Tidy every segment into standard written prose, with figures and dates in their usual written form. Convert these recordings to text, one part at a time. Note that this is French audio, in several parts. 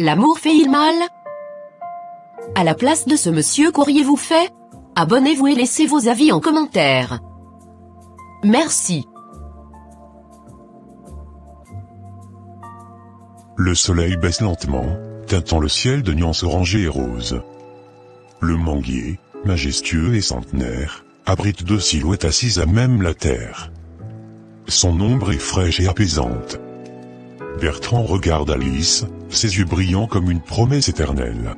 L'amour fait-il mal? À la place de ce monsieur, qu'auriez-vous fait? Abonnez-vous et laissez vos avis en commentaire. Merci. Le soleil baisse lentement, teintant le ciel de nuances orangées et roses. Le manguier, majestueux et centenaire, abrite deux silhouettes assises à même la terre. Son ombre est fraîche et apaisante. Bertrand regarde Alice, ses yeux brillants comme une promesse éternelle.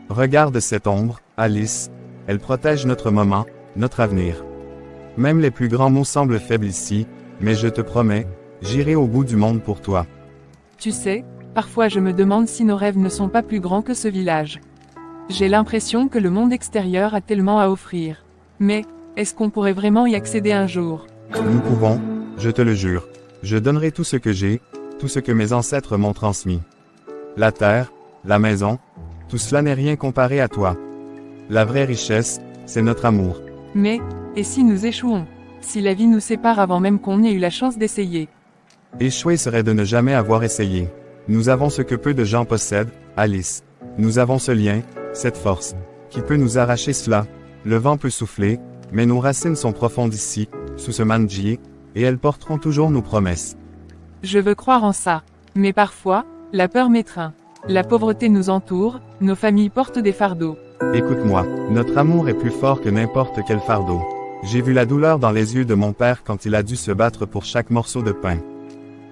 Regarde cette ombre, Alice. Elle protège notre moment, notre avenir. Même les plus grands mots semblent faibles ici, mais je te promets, j'irai au bout du monde pour toi. Tu sais, parfois je me demande si nos rêves ne sont pas plus grands que ce village. J'ai l'impression que le monde extérieur a tellement à offrir. Mais, est-ce qu'on pourrait vraiment y accéder un jour? Nous pouvons, je te le jure. Je donnerai tout ce que j'ai, tout ce que mes ancêtres m'ont transmis. La terre, la maison, tout cela n'est rien comparé à toi. La vraie richesse, c'est notre amour. Mais, et si nous échouons? Si la vie nous sépare avant même qu'on ait eu la chance d'essayer? Échouer serait de ne jamais avoir essayé. Nous avons ce que peu de gens possèdent, Alice. Nous avons ce lien, cette force, qui peut nous arracher cela. Le vent peut souffler, mais nos racines sont profondes ici, sous ce manguier, et elles porteront toujours nos promesses. Je veux croire en ça. Mais parfois, la peur m'étreint. La pauvreté nous entoure, nos familles portent des fardeaux. Écoute-moi, notre amour est plus fort que n'importe quel fardeau. J'ai vu la douleur dans les yeux de mon père quand il a dû se battre pour chaque morceau de pain.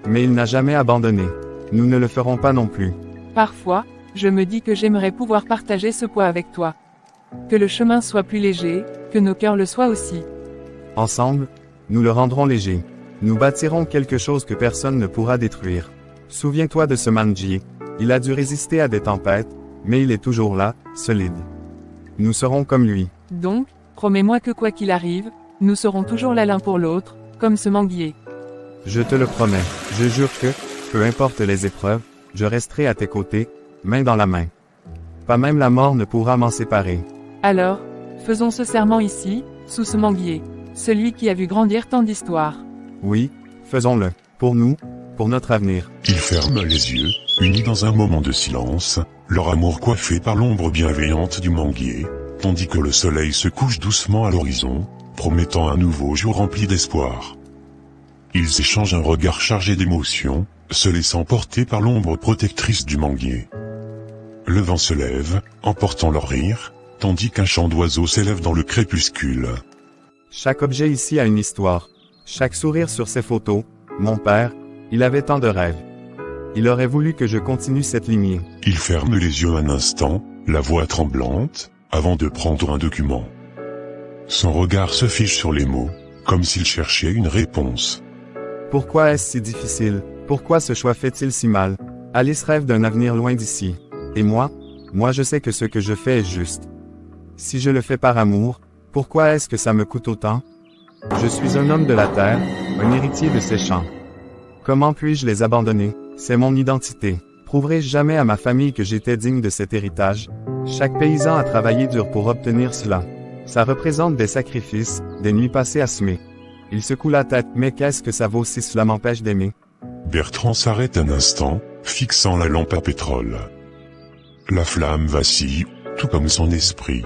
Mais il n'a jamais abandonné. Nous ne le ferons pas non plus. Parfois, je me dis que j'aimerais pouvoir partager ce poids avec toi. Que le chemin soit plus léger, que nos cœurs le soient aussi. Ensemble, nous le rendrons léger. Nous bâtirons quelque chose que personne ne pourra détruire. Souviens-toi de ce manguier. Il a dû résister à des tempêtes, mais il est toujours là, solide. Nous serons comme lui. Donc, promets-moi que quoi qu'il arrive, nous serons toujours là l'un pour l'autre, comme ce manguier. Je te le promets. Je jure que, peu importe les épreuves, je resterai à tes côtés, main dans la main. Pas même la mort ne pourra m'en séparer. Alors, faisons ce serment ici, sous ce manguier. Celui qui a vu grandir tant d'histoires. Oui, faisons-le. Pour nous, pour notre avenir. Ils ferment les yeux, unis dans un moment de silence, leur amour coiffé par l'ombre bienveillante du manguier, tandis que le soleil se couche doucement à l'horizon, promettant un nouveau jour rempli d'espoir. Ils échangent un regard chargé d'émotion, se laissant porter par l'ombre protectrice du manguier. Le vent se lève, emportant leur rire, tandis qu'un chant d'oiseaux s'élève dans le crépuscule. Chaque objet ici a une histoire. Chaque sourire sur ces photos, mon père, il avait tant de rêves. Il aurait voulu que je continue cette lignée. Il ferme les yeux un instant, la voix tremblante, avant de prendre un document. Son regard se fiche sur les mots, comme s'il cherchait une réponse. Pourquoi est-ce si difficile? Pourquoi ce choix fait-il si mal? Alice rêve d'un avenir loin d'ici. Et moi je sais que ce que je fais est juste. Si je le fais par amour, pourquoi est-ce que ça me coûte autant? Je suis un homme de la terre, un héritier de ces champs. Comment puis-je les abandonner? C'est mon identité. Prouverai-je jamais à ma famille que j'étais digne de cet héritage? Chaque paysan a travaillé dur pour obtenir cela. Ça représente des sacrifices, des nuits passées à semer. Il secoue la tête, mais qu'est-ce que ça vaut si cela m'empêche d'aimer? Bertrand s'arrête un instant, fixant la lampe à pétrole. La flamme vacille, tout comme son esprit.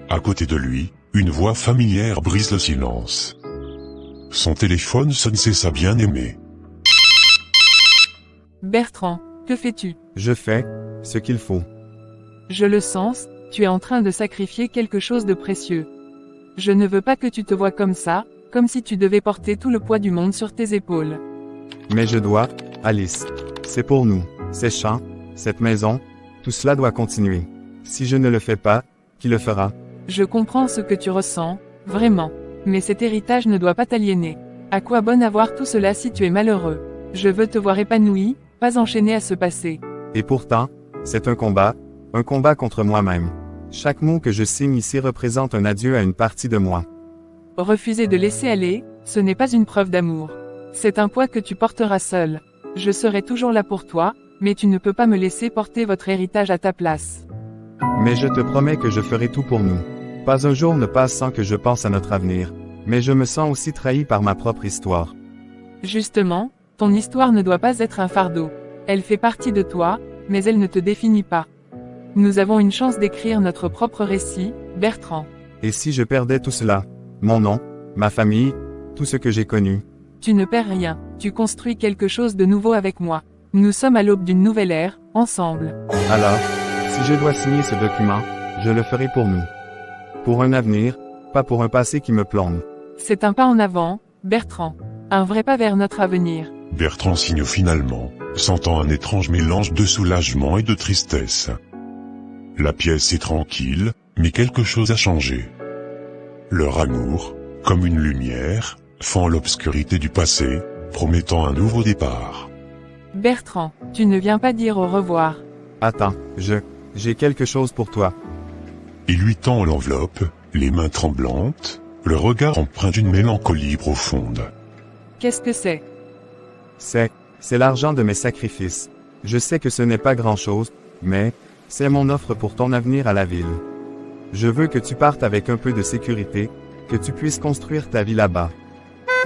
À côté de lui, une voix familière brise le silence. Son téléphone sonne, c'est sa bien-aimée. Bertrand, que fais-tu? Je fais ce qu'il faut. Je le sens, tu es en train de sacrifier quelque chose de précieux. Je ne veux pas que tu te vois comme ça, comme si tu devais porter tout le poids du monde sur tes épaules. Mais je dois, Alice. C'est pour nous. Ces champs, cette maison, tout cela doit continuer. Si je ne le fais pas, qui le fera? Je comprends ce que tu ressens, vraiment. Mais cet héritage ne doit pas t'aliéner. À quoi bon avoir tout cela si tu es malheureux? Je veux te voir épanoui, pas enchaîné à ce passé. Et pourtant, c'est un combat contre moi-même. Chaque mot que je signe ici représente un adieu à une partie de moi. Refuser de laisser aller, ce n'est pas une preuve d'amour. C'est un poids que tu porteras seul. Je serai toujours là pour toi, mais tu ne peux pas me laisser porter votre héritage à ta place. Mais je te promets que je ferai tout pour nous. Pas un jour ne passe sans que je pense à notre avenir. Mais je me sens aussi trahi par ma propre histoire. Justement, ton histoire ne doit pas être un fardeau. Elle fait partie de toi, mais elle ne te définit pas. Nous avons une chance d'écrire notre propre récit, Bertrand. Et si je perdais tout cela? Mon nom, ma famille, tout ce que j'ai connu. Tu ne perds rien, tu construis quelque chose de nouveau avec moi. Nous sommes à l'aube d'une nouvelle ère, ensemble. Alors, si je dois signer ce document, je le ferai pour nous. Pour un avenir, pas pour un passé qui me plombe. C'est un pas en avant, Bertrand. Un vrai pas vers notre avenir. Bertrand signe finalement, sentant un étrange mélange de soulagement et de tristesse. La pièce est tranquille, mais quelque chose a changé. Leur amour, comme une lumière, fend l'obscurité du passé, promettant un nouveau départ. Bertrand, tu ne viens pas dire au revoir. Attends, j'ai quelque chose pour toi. Il lui tend l'enveloppe, les mains tremblantes, le regard empreint d'une mélancolie profonde. Qu'est-ce que c'est? C'est l'argent de mes sacrifices. Je sais que ce n'est pas grand-chose, mais c'est mon offre pour ton avenir à la ville. Je veux que tu partes avec un peu de sécurité, que tu puisses construire ta vie là-bas.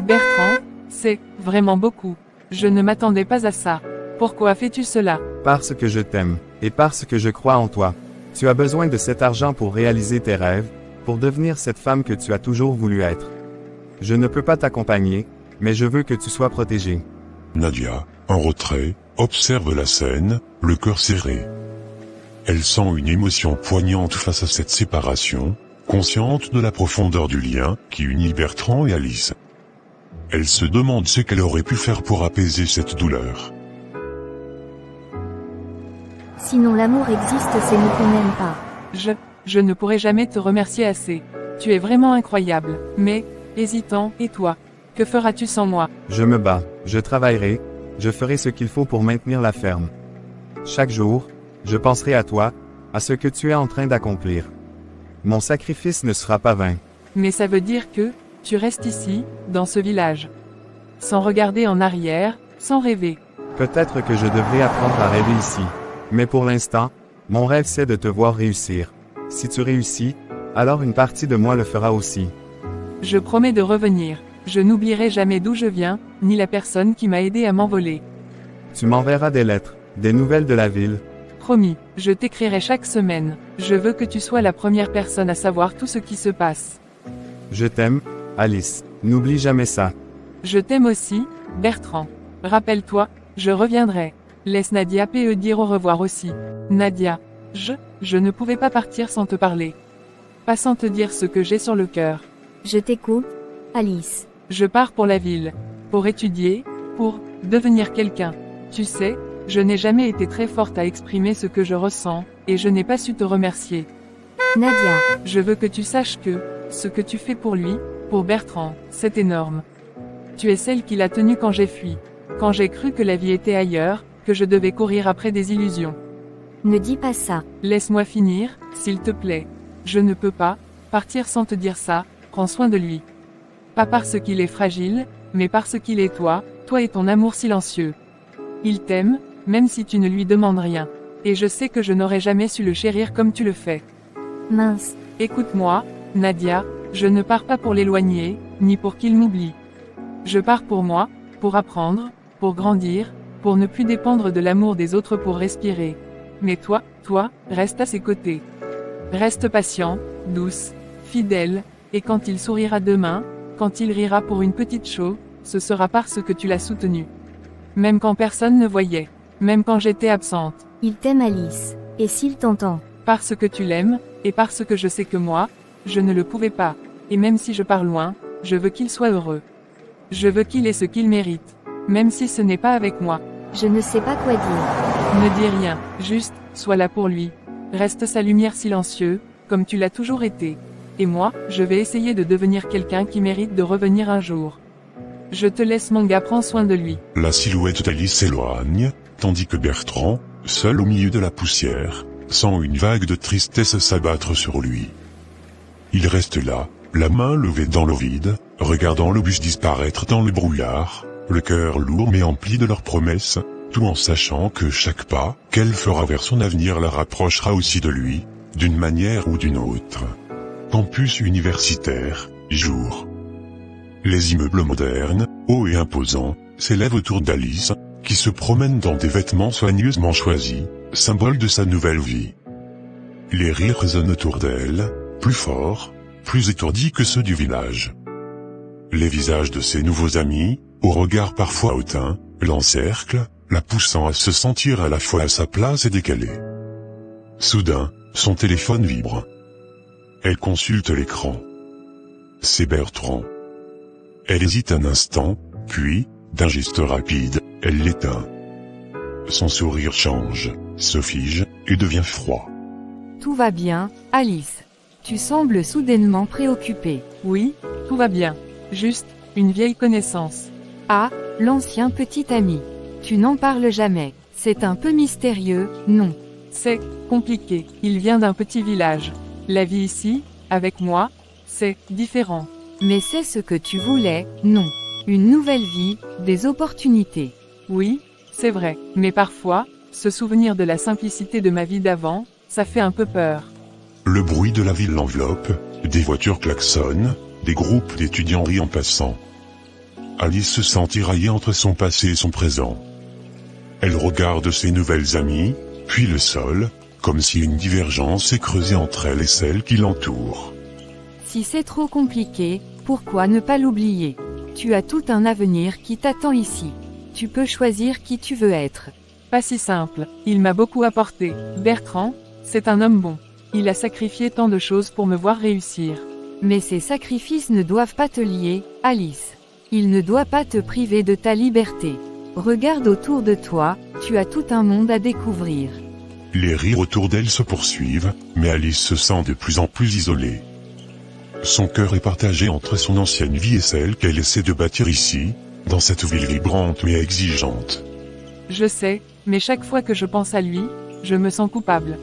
Bertrand, c'est vraiment beaucoup. Je ne m'attendais pas à ça. Pourquoi fais-tu cela? Parce que je t'aime, et parce que je crois en toi. Tu as besoin de cet argent pour réaliser tes rêves, pour devenir cette femme que tu as toujours voulu être. Je ne peux pas t'accompagner, mais je veux que tu sois protégée. Nadia, en retrait, observe la scène, le cœur serré. Elle sent une émotion poignante face à cette séparation, consciente de la profondeur du lien qui unit Bertrand et Alice. Elle se demande ce qu'elle aurait pu faire pour apaiser cette douleur. Sinon l'amour existe, c'est nous qu'on n'aime pas. Je ne pourrai jamais te remercier assez. Tu es vraiment incroyable. Mais, hésitant, et toi? Que feras-tu sans moi? Je me bats, je travaillerai, je ferai ce qu'il faut pour maintenir la ferme. Chaque jour, je penserai à toi, à ce que tu es en train d'accomplir. Mon sacrifice ne sera pas vain. Mais ça veut dire que, tu restes ici, dans ce village. Sans regarder en arrière, sans rêver. Peut-être que je devrais apprendre à rêver ici. Mais pour l'instant, mon rêve c'est de te voir réussir. Si tu réussis, alors une partie de moi le fera aussi. Je promets de revenir. Je n'oublierai jamais d'où je viens, ni la personne qui m'a aidé à m'envoler. Tu m'enverras des lettres, des nouvelles de la ville. Promis, je t'écrirai chaque semaine. Je veux que tu sois la première personne à savoir tout ce qui se passe. Je t'aime, Alice. N'oublie jamais ça. Je t'aime aussi, Bertrand. Rappelle-toi, je reviendrai. Laisse Nadia dire au revoir aussi. Nadia, je ne pouvais pas partir sans te parler. Pas sans te dire ce que j'ai sur le cœur. Je t'écoute, Alice. Je pars pour la ville. Pour étudier, pour devenir quelqu'un. Tu sais, je n'ai jamais été très forte à exprimer ce que je ressens, et je n'ai pas su te remercier. Nadia. Je veux que tu saches que, ce que tu fais pour lui, pour Bertrand, c'est énorme. Tu es celle qui l'a tenu quand j'ai fui. Quand j'ai cru que la vie était ailleurs, que je devais courir après des illusions. Ne dis pas ça. Laisse-moi finir, s'il te plaît. Je ne peux pas partir sans te dire ça, prends soin de lui. Pas parce qu'il est fragile, mais parce qu'il est toi et ton amour silencieux. Il t'aime, même si tu ne lui demandes rien. Et je sais que je n'aurais jamais su le chérir comme tu le fais. Mince. Écoute-moi, Nadia, je ne pars pas pour l'éloigner, ni pour qu'il m'oublie. Je pars pour moi, pour apprendre, pour grandir, pour ne plus dépendre de l'amour des autres pour respirer. Mais toi, reste à ses côtés. Reste patient, douce, fidèle, et quand il sourira demain, quand il rira pour une petite chose, ce sera parce que tu l'as soutenu. Même quand personne ne voyait, même quand j'étais absente. Il t'aime, Alice. Et s'il t'entend? Parce que tu l'aimes, et parce que je sais que moi, je ne le pouvais pas. Et même si je pars loin, je veux qu'il soit heureux. Je veux qu'il ait ce qu'il mérite. Même si ce n'est pas avec moi. Je ne sais pas quoi dire. Ne dis rien, juste, sois là pour lui. Reste sa lumière silencieux, comme tu l'as toujours été. Et moi, je vais essayer de devenir quelqu'un qui mérite de revenir un jour. Je te laisse mon gars, prends soin de lui. La silhouette d'Alice s'éloigne, tandis que Bertrand, seul au milieu de la poussière, sent une vague de tristesse s'abattre sur lui. Il reste là, la main levée dans le vide, regardant le bus disparaître dans le brouillard, le cœur lourd mais empli de leurs promesses, tout en sachant que chaque pas qu'elle fera vers son avenir la rapprochera aussi de lui, d'une manière ou d'une autre. Campus universitaire, jour. Les immeubles modernes, hauts et imposants, s'élèvent autour d'Alice, qui se promène dans des vêtements soigneusement choisis, symbole de sa nouvelle vie. Les rires résonnent autour d'elle, plus forts, plus étourdis que ceux du village. Les visages de ses nouveaux amis, au regard parfois hautain, l'encerclent, la poussant à se sentir à la fois à sa place et décalée. Soudain, son téléphone vibre. Elle consulte l'écran. C'est Bertrand. Elle hésite un instant, puis, d'un geste rapide, elle l'éteint. Son sourire change, se fige, et devient froid. Tout va bien, Alice. Tu sembles soudainement préoccupée. Oui, tout va bien. Juste, une vieille connaissance. Ah, l'ancien petit ami. Tu n'en parles jamais. C'est un peu mystérieux, non? C'est compliqué. Il vient d'un petit village. La vie ici, avec moi, c'est différent. Mais c'est ce que tu voulais, non? Une nouvelle vie, des opportunités. Oui, c'est vrai. Mais parfois, se souvenir de la simplicité de ma vie d'avant, ça fait un peu peur. Le bruit de la ville l'enveloppe, des voitures klaxonnent, des groupes d'étudiants rient en passant. Alice se sent tiraillée entre son passé et son présent. Elle regarde ses nouvelles amies, puis le sol, comme si une divergence s'est creusée entre elle et celle qui l'entoure. Si c'est trop compliqué, pourquoi ne pas l'oublier? Tu as tout un avenir qui t'attend ici. Tu peux choisir qui tu veux être. Pas si simple. Il m'a beaucoup apporté. Bertrand, c'est un homme bon. Il a sacrifié tant de choses pour me voir réussir. Mais ces sacrifices ne doivent pas te lier, Alice. Il ne doit pas te priver de ta liberté. Regarde autour de toi, tu as tout un monde à découvrir. Les rires autour d'elle se poursuivent, mais Alice se sent de plus en plus isolée. Son cœur est partagé entre son ancienne vie et celle qu'elle essaie de bâtir ici, dans cette ville vibrante mais exigeante. Je sais, mais chaque fois que je pense à lui, je me sens coupable.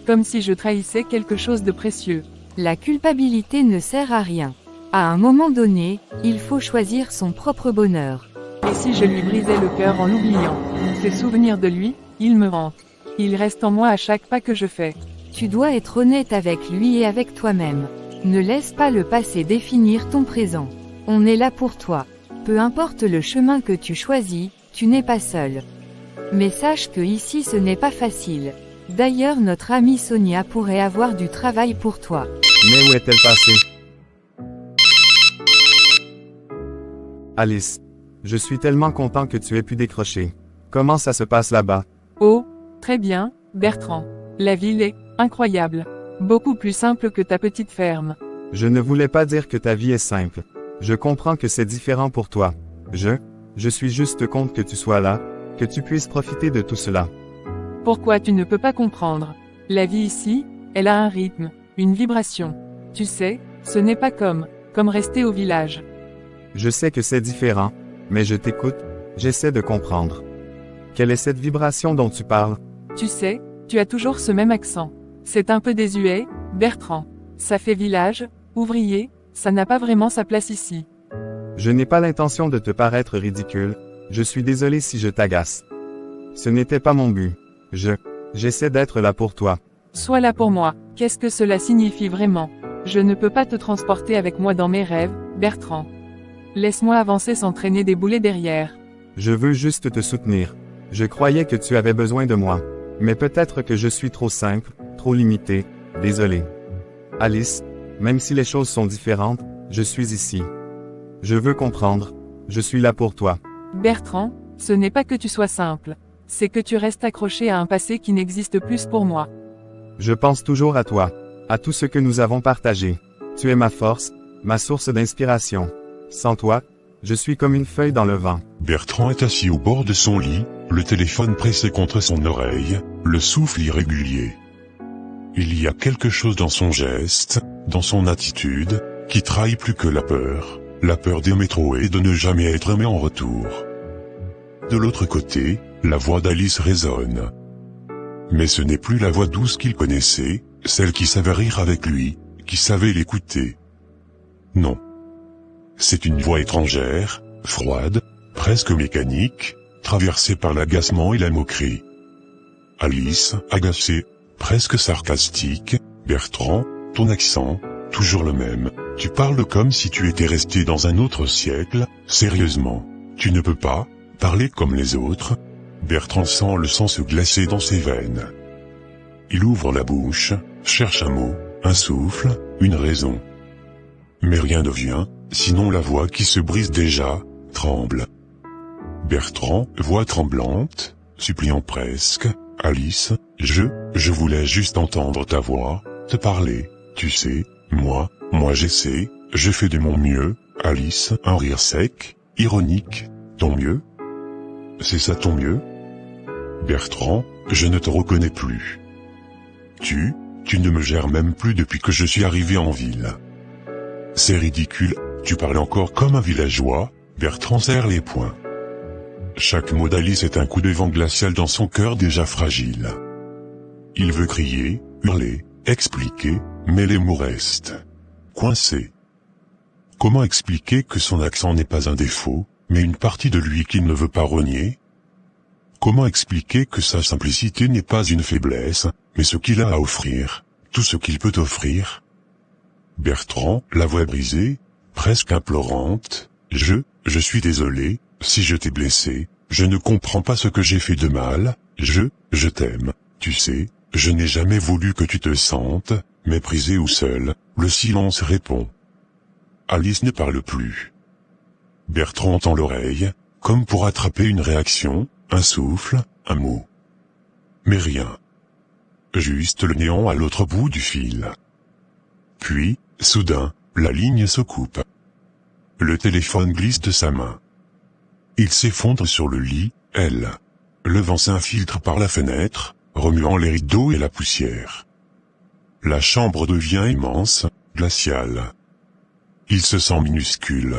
Comme si je trahissais quelque chose de précieux. La culpabilité ne sert à rien. À un moment donné, il faut choisir son propre bonheur. Et si je lui brisais le cœur en l'oubliant? Ces souvenirs de lui, ils me hantent. Ils restent en moi à chaque pas que je fais. Tu dois être honnête avec lui et avec toi-même. Ne laisse pas le passé définir ton présent. On est là pour toi. Peu importe le chemin que tu choisis, tu n'es pas seul. Mais sache que ici ce n'est pas facile. D'ailleurs notre amie Sonia pourrait avoir du travail pour toi. Mais où est-elle passée? Alice. Je suis tellement content que tu aies pu décrocher. Comment ça se passe là-bas? Oh, très bien, Bertrand. La ville est incroyable. Beaucoup plus simple que ta petite ferme. Je ne voulais pas dire que ta vie est simple. Je comprends que c'est différent pour toi. Je suis juste content que tu sois là, que tu puisses profiter de tout cela. Pourquoi tu ne peux pas comprendre? La vie ici, elle a un rythme, une vibration. Tu sais, ce n'est pas comme rester au village. Je sais que c'est différent, mais je t'écoute, j'essaie de comprendre. Quelle est cette vibration dont tu parles? Tu sais, tu as toujours ce même accent. C'est un peu désuet, Bertrand. Ça fait village, ouvrier, ça n'a pas vraiment sa place ici. Je n'ai pas l'intention de te paraître ridicule, je suis désolé si je t'agace. Ce n'était pas mon but. J'essaie d'être là pour toi. Sois là pour moi, qu'est-ce que cela signifie vraiment? Je ne peux pas te transporter avec moi dans mes rêves, Bertrand. Laisse-moi avancer sans traîner des boulets derrière. Je veux juste te soutenir. Je croyais que tu avais besoin de moi. Mais peut-être que je suis trop simple, trop limité, désolé. Alice, même si les choses sont différentes, je suis ici. Je veux comprendre. Je suis là pour toi. Bertrand, ce n'est pas que tu sois simple. C'est que tu restes accroché à un passé qui n'existe plus pour moi. Je pense toujours à toi, à tout ce que nous avons partagé. Tu es ma force, ma source d'inspiration. Sans toi, je suis comme une feuille dans le vent. Bertrand est assis au bord de son lit, le téléphone pressé contre son oreille, le souffle irrégulier. Il y a quelque chose dans son geste, dans son attitude, qui trahit plus que la peur d'aimer trop et de ne jamais être aimé en retour. De l'autre côté, la voix d'Alice résonne. Mais ce n'est plus la voix douce qu'il connaissait, celle qui savait rire avec lui, qui savait l'écouter. Non. C'est une voix étrangère, froide, presque mécanique, traversée par l'agacement et la moquerie. Alice, agacée, presque sarcastique, Bertrand, ton accent, toujours le même, tu parles comme si tu étais resté dans un autre siècle, sérieusement, tu ne peux pas, parler comme les autres. Bertrand sent le sang se glacer dans ses veines. Il ouvre la bouche, cherche un mot, un souffle, une raison. Mais rien ne vient, sinon la voix qui se brise déjà, tremble. Bertrand, voix tremblante, suppliant presque, « Alice, je voulais juste entendre ta voix, te parler, tu sais, moi j'essaie, je fais de mon mieux. » Alice, un rire sec, ironique, « Ton mieux ? C'est ça ton mieux ? » Bertrand, je ne te reconnais plus. Tu ne me gères même plus depuis que je suis arrivé en ville. C'est ridicule, tu parles encore comme un villageois. Bertrand serre les poings. Chaque mot d'Alice est un coup de vent glacial dans son cœur déjà fragile. Il veut crier, hurler, expliquer, mais les mots restent coincés. Comment expliquer que son accent n'est pas un défaut, mais une partie de lui qu'il ne veut pas renier ? Comment expliquer que sa simplicité n'est pas une faiblesse, mais ce qu'il a à offrir, tout ce qu'il peut offrir ? Bertrand, la voix brisée, presque implorante, « Je suis désolé, si je t'ai blessé, je ne comprends pas ce que j'ai fait de mal, je t'aime, tu sais, je n'ai jamais voulu que tu te sentes, méprisé ou seul. » Le silence répond. Alice ne parle plus. Bertrand tend l'oreille, comme pour attraper une réaction, un souffle, un mot. Mais rien. Juste le néant à l'autre bout du fil. Puis, soudain, la ligne se coupe. Le téléphone glisse de sa main. Il s'effondre sur le lit, elle. Le vent s'infiltre par la fenêtre, remuant les rideaux et la poussière. La chambre devient immense, glaciale. Il se sent minuscule.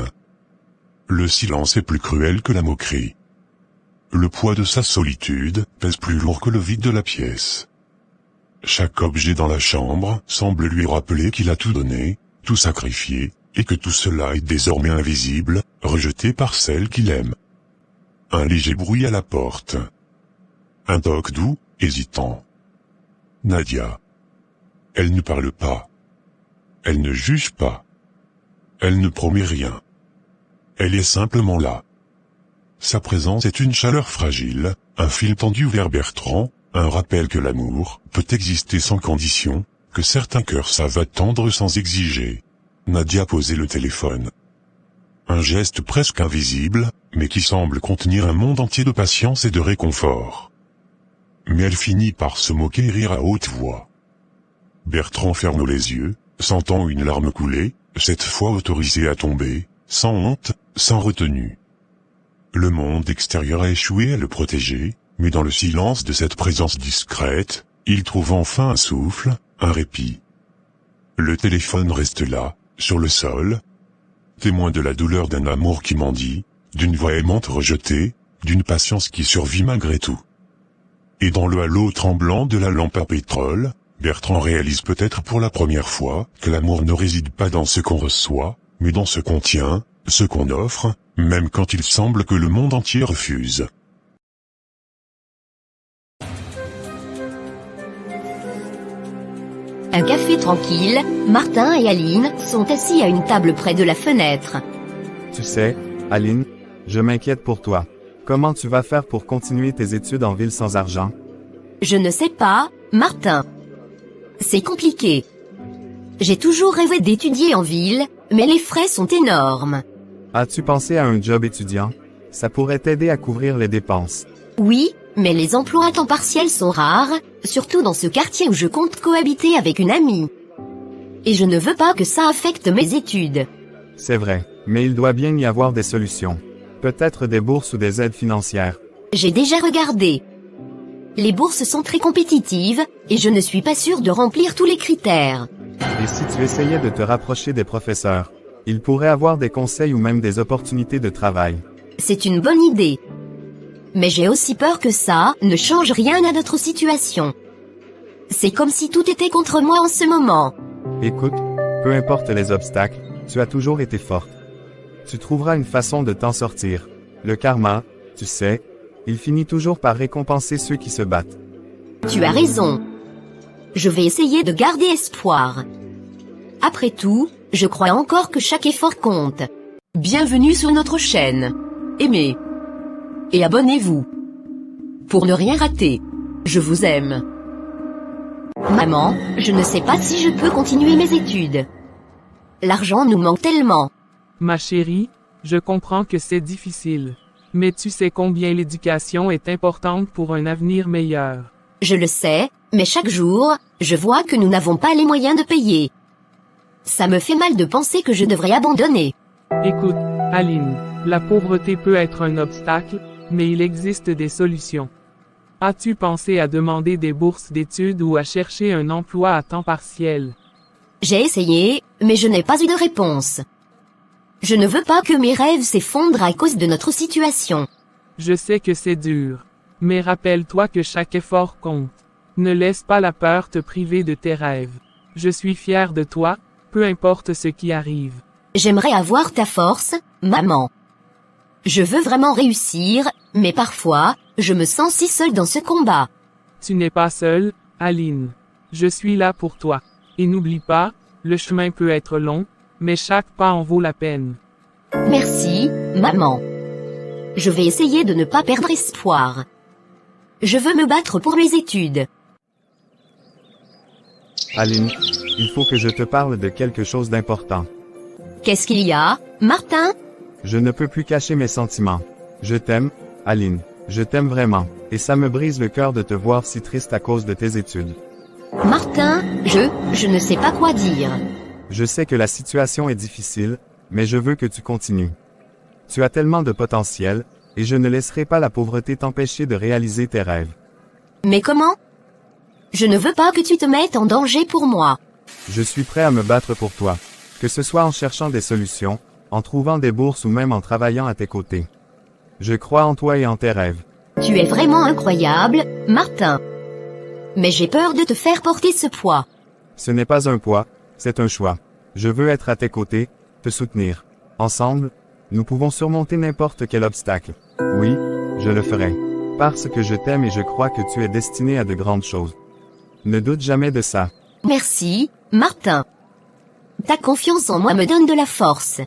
Le silence est plus cruel que la moquerie. Le poids de sa solitude pèse plus lourd que le vide de la pièce. Chaque objet dans la chambre semble lui rappeler qu'il a tout donné, tout sacrifié, et que tout cela est désormais invisible, rejeté par celle qu'il aime. Un léger bruit à la porte. Un toc doux, hésitant. Nadia. Elle ne parle pas. Elle ne juge pas. Elle ne promet rien. Elle est simplement là. Sa présence est une chaleur fragile, un fil tendu vers Bertrand, un rappel que l'amour peut exister sans condition, que certains cœurs savent attendre sans exiger. Nadia posait le téléphone. Un geste presque invisible, mais qui semble contenir un monde entier de patience et de réconfort. Mais elle finit par se moquer et rire à haute voix. Bertrand ferme les yeux, sentant une larme couler, cette fois autorisée à tomber, sans honte, sans retenue. Le monde extérieur a échoué à le protéger, mais dans le silence de cette présence discrète, il trouve enfin un souffle, un répit. Le téléphone reste là, sur le sol, témoin de la douleur d'un amour qui mendie, d'une voix aimante rejetée, d'une patience qui survit malgré tout. Et dans le halo tremblant de la lampe à pétrole, Bertrand réalise peut-être pour la première fois que l'amour ne réside pas dans ce qu'on reçoit, mais dans ce qu'on tient, ce qu'on offre, même quand il semble que le monde entier refuse. Un café tranquille, Martin et Aline sont assis à une table près de la fenêtre. Tu sais, Aline, je m'inquiète pour toi. Comment tu vas faire pour continuer tes études en ville sans argent? Je ne sais pas, Martin. C'est compliqué. J'ai toujours rêvé d'étudier en ville, mais les frais sont énormes. As-tu pensé à un job étudiant? Ça pourrait t'aider à couvrir les dépenses. Oui, mais les emplois à temps partiel sont rares, surtout dans ce quartier où je compte cohabiter avec une amie. Et je ne veux pas que ça affecte mes études. C'est vrai, mais il doit bien y avoir des solutions. Peut-être des bourses ou des aides financières. J'ai déjà regardé. Les bourses sont très compétitives, et je ne suis pas sûre de remplir tous les critères. Et si tu essayais de te rapprocher des professeurs? Ils pourraient avoir des conseils ou même des opportunités de travail. C'est une bonne idée. Mais j'ai aussi peur que ça ne change rien à notre situation. C'est comme si tout était contre moi en ce moment. Écoute, peu importe les obstacles, tu as toujours été forte. Tu trouveras une façon de t'en sortir. Le karma, tu sais, il finit toujours par récompenser ceux qui se battent. Tu as raison. Je vais essayer de garder espoir. Après tout, je crois encore que chaque effort compte. Bienvenue sur notre chaîne. Aimez. Et abonnez-vous. pour ne rien rater. Je vous aime. Maman, je ne sais pas si je peux continuer mes études. L'argent nous manque tellement. Ma chérie, je comprends que c'est difficile. Mais tu sais combien l'éducation est importante pour un avenir meilleur. Je le sais, mais chaque jour, je vois que nous n'avons pas les moyens de payer. Ça me fait mal de penser que je devrais abandonner. Écoute, Aline, la pauvreté peut être un obstacle, mais il existe des solutions. As-tu pensé à demander des bourses d'études ou à chercher un emploi à temps partiel? J'ai essayé, mais je n'ai pas eu de réponse. Je ne veux pas que mes rêves s'effondrent à cause de notre situation. Je sais que c'est dur. Mais rappelle-toi que chaque effort compte. Ne laisse pas la peur te priver de tes rêves. Je suis fier de toi, peu importe ce qui arrive. J'aimerais avoir ta force, maman. Je veux vraiment réussir, mais parfois, je me sens si seule dans ce combat. Tu n'es pas seule, Aline. Je suis là pour toi. Et n'oublie pas, le chemin peut être long, mais chaque pas en vaut la peine. Merci, maman. Je vais essayer de ne pas perdre espoir. Je veux me battre pour mes études. Aline, il faut que je te parle de quelque chose d'important. Qu'est-ce qu'il y a, Martin? Je ne peux plus cacher mes sentiments. Je t'aime, Aline. Je t'aime vraiment. Et ça me brise le cœur de te voir si triste à cause de tes études. Martin, je ne sais pas quoi dire. Je sais que la situation est difficile, mais je veux que tu continues. Tu as tellement de potentiel, et je ne laisserai pas la pauvreté t'empêcher de réaliser tes rêves. Mais comment? Je ne veux pas que tu te mettes en danger pour moi. Je suis prêt à me battre pour toi. Que ce soit en cherchant des solutions, en trouvant des bourses ou même en travaillant à tes côtés. Je crois en toi et en tes rêves. Tu es vraiment incroyable, Martin. Mais j'ai peur de te faire porter ce poids. Ce n'est pas un poids, c'est un choix. Je veux être à tes côtés, te soutenir. Ensemble, nous pouvons surmonter n'importe quel obstacle. Oui, je le ferai. Parce que je t'aime et je crois que tu es destiné à de grandes choses. Ne doute jamais de ça. Merci, Martin. Ta confiance en moi me donne de la force.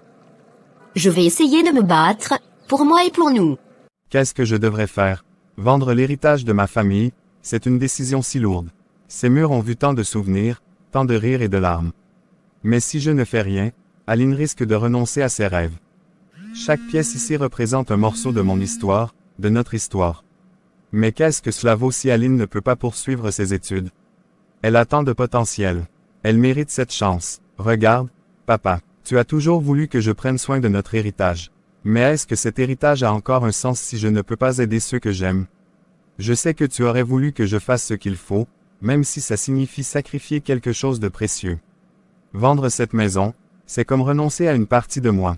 Je vais essayer de me battre, pour moi et pour nous. Qu'est-ce que je devrais faire? Vendre l'héritage de ma famille, c'est une décision si lourde. Ces murs ont vu tant de souvenirs, tant de rires et de larmes. Mais si je ne fais rien, Aline risque de renoncer à ses rêves. Chaque pièce ici représente un morceau de mon histoire, de notre histoire. Mais qu'est-ce que cela vaut si Aline ne peut pas poursuivre ses études? Elle a tant de potentiel. Elle mérite cette chance. Regarde, papa, tu as toujours voulu que je prenne soin de notre héritage. Mais est-ce que cet héritage a encore un sens si je ne peux pas aider ceux que j'aime? Je sais que tu aurais voulu que je fasse ce qu'il faut, même si ça signifie sacrifier quelque chose de précieux. Vendre cette maison, c'est comme renoncer à une partie de moi.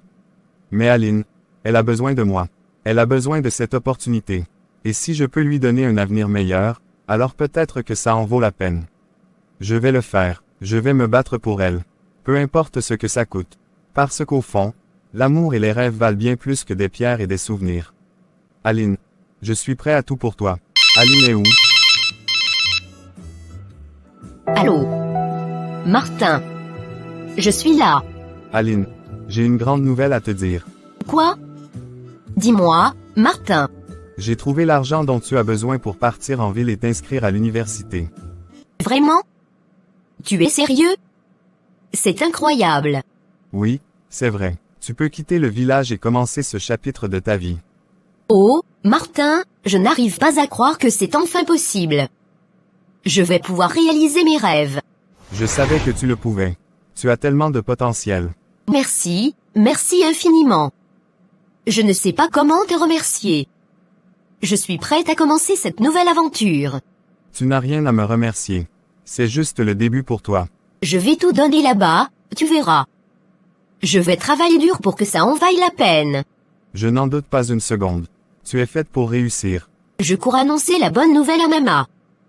Mais Aline, elle a besoin de moi. Elle a besoin de cette opportunité. Et si je peux lui donner un avenir meilleur, alors peut-être que ça en vaut la peine. Je vais le faire. Je vais me battre pour elle. Peu importe ce que ça coûte. Parce qu'au fond, l'amour et les rêves valent bien plus que des pierres et des souvenirs. Aline, je suis prêt à tout pour toi. Aline est où? Allô? Martin. Je suis là. Aline, j'ai une grande nouvelle à te dire. Quoi? Dis-moi, Martin. J'ai trouvé l'argent dont tu as besoin pour partir en ville et t'inscrire à l'université. Vraiment? Tu es sérieux? C'est incroyable. Oui, c'est vrai. Tu peux quitter le village et commencer ce chapitre de ta vie. Oh, Martin, je n'arrive pas à croire que c'est enfin possible. Je vais pouvoir réaliser mes rêves. Je savais que tu le pouvais. Tu as tellement de potentiel. Merci, merci infiniment. Je ne sais pas comment te remercier. Je suis prête à commencer cette nouvelle aventure. Tu n'as rien à me remercier. C'est juste le début pour toi. Je vais tout donner là-bas, tu verras. Je vais travailler dur pour que ça en vaille la peine. Je n'en doute pas une seconde. Tu es faite pour réussir. Je cours annoncer la bonne nouvelle à maman.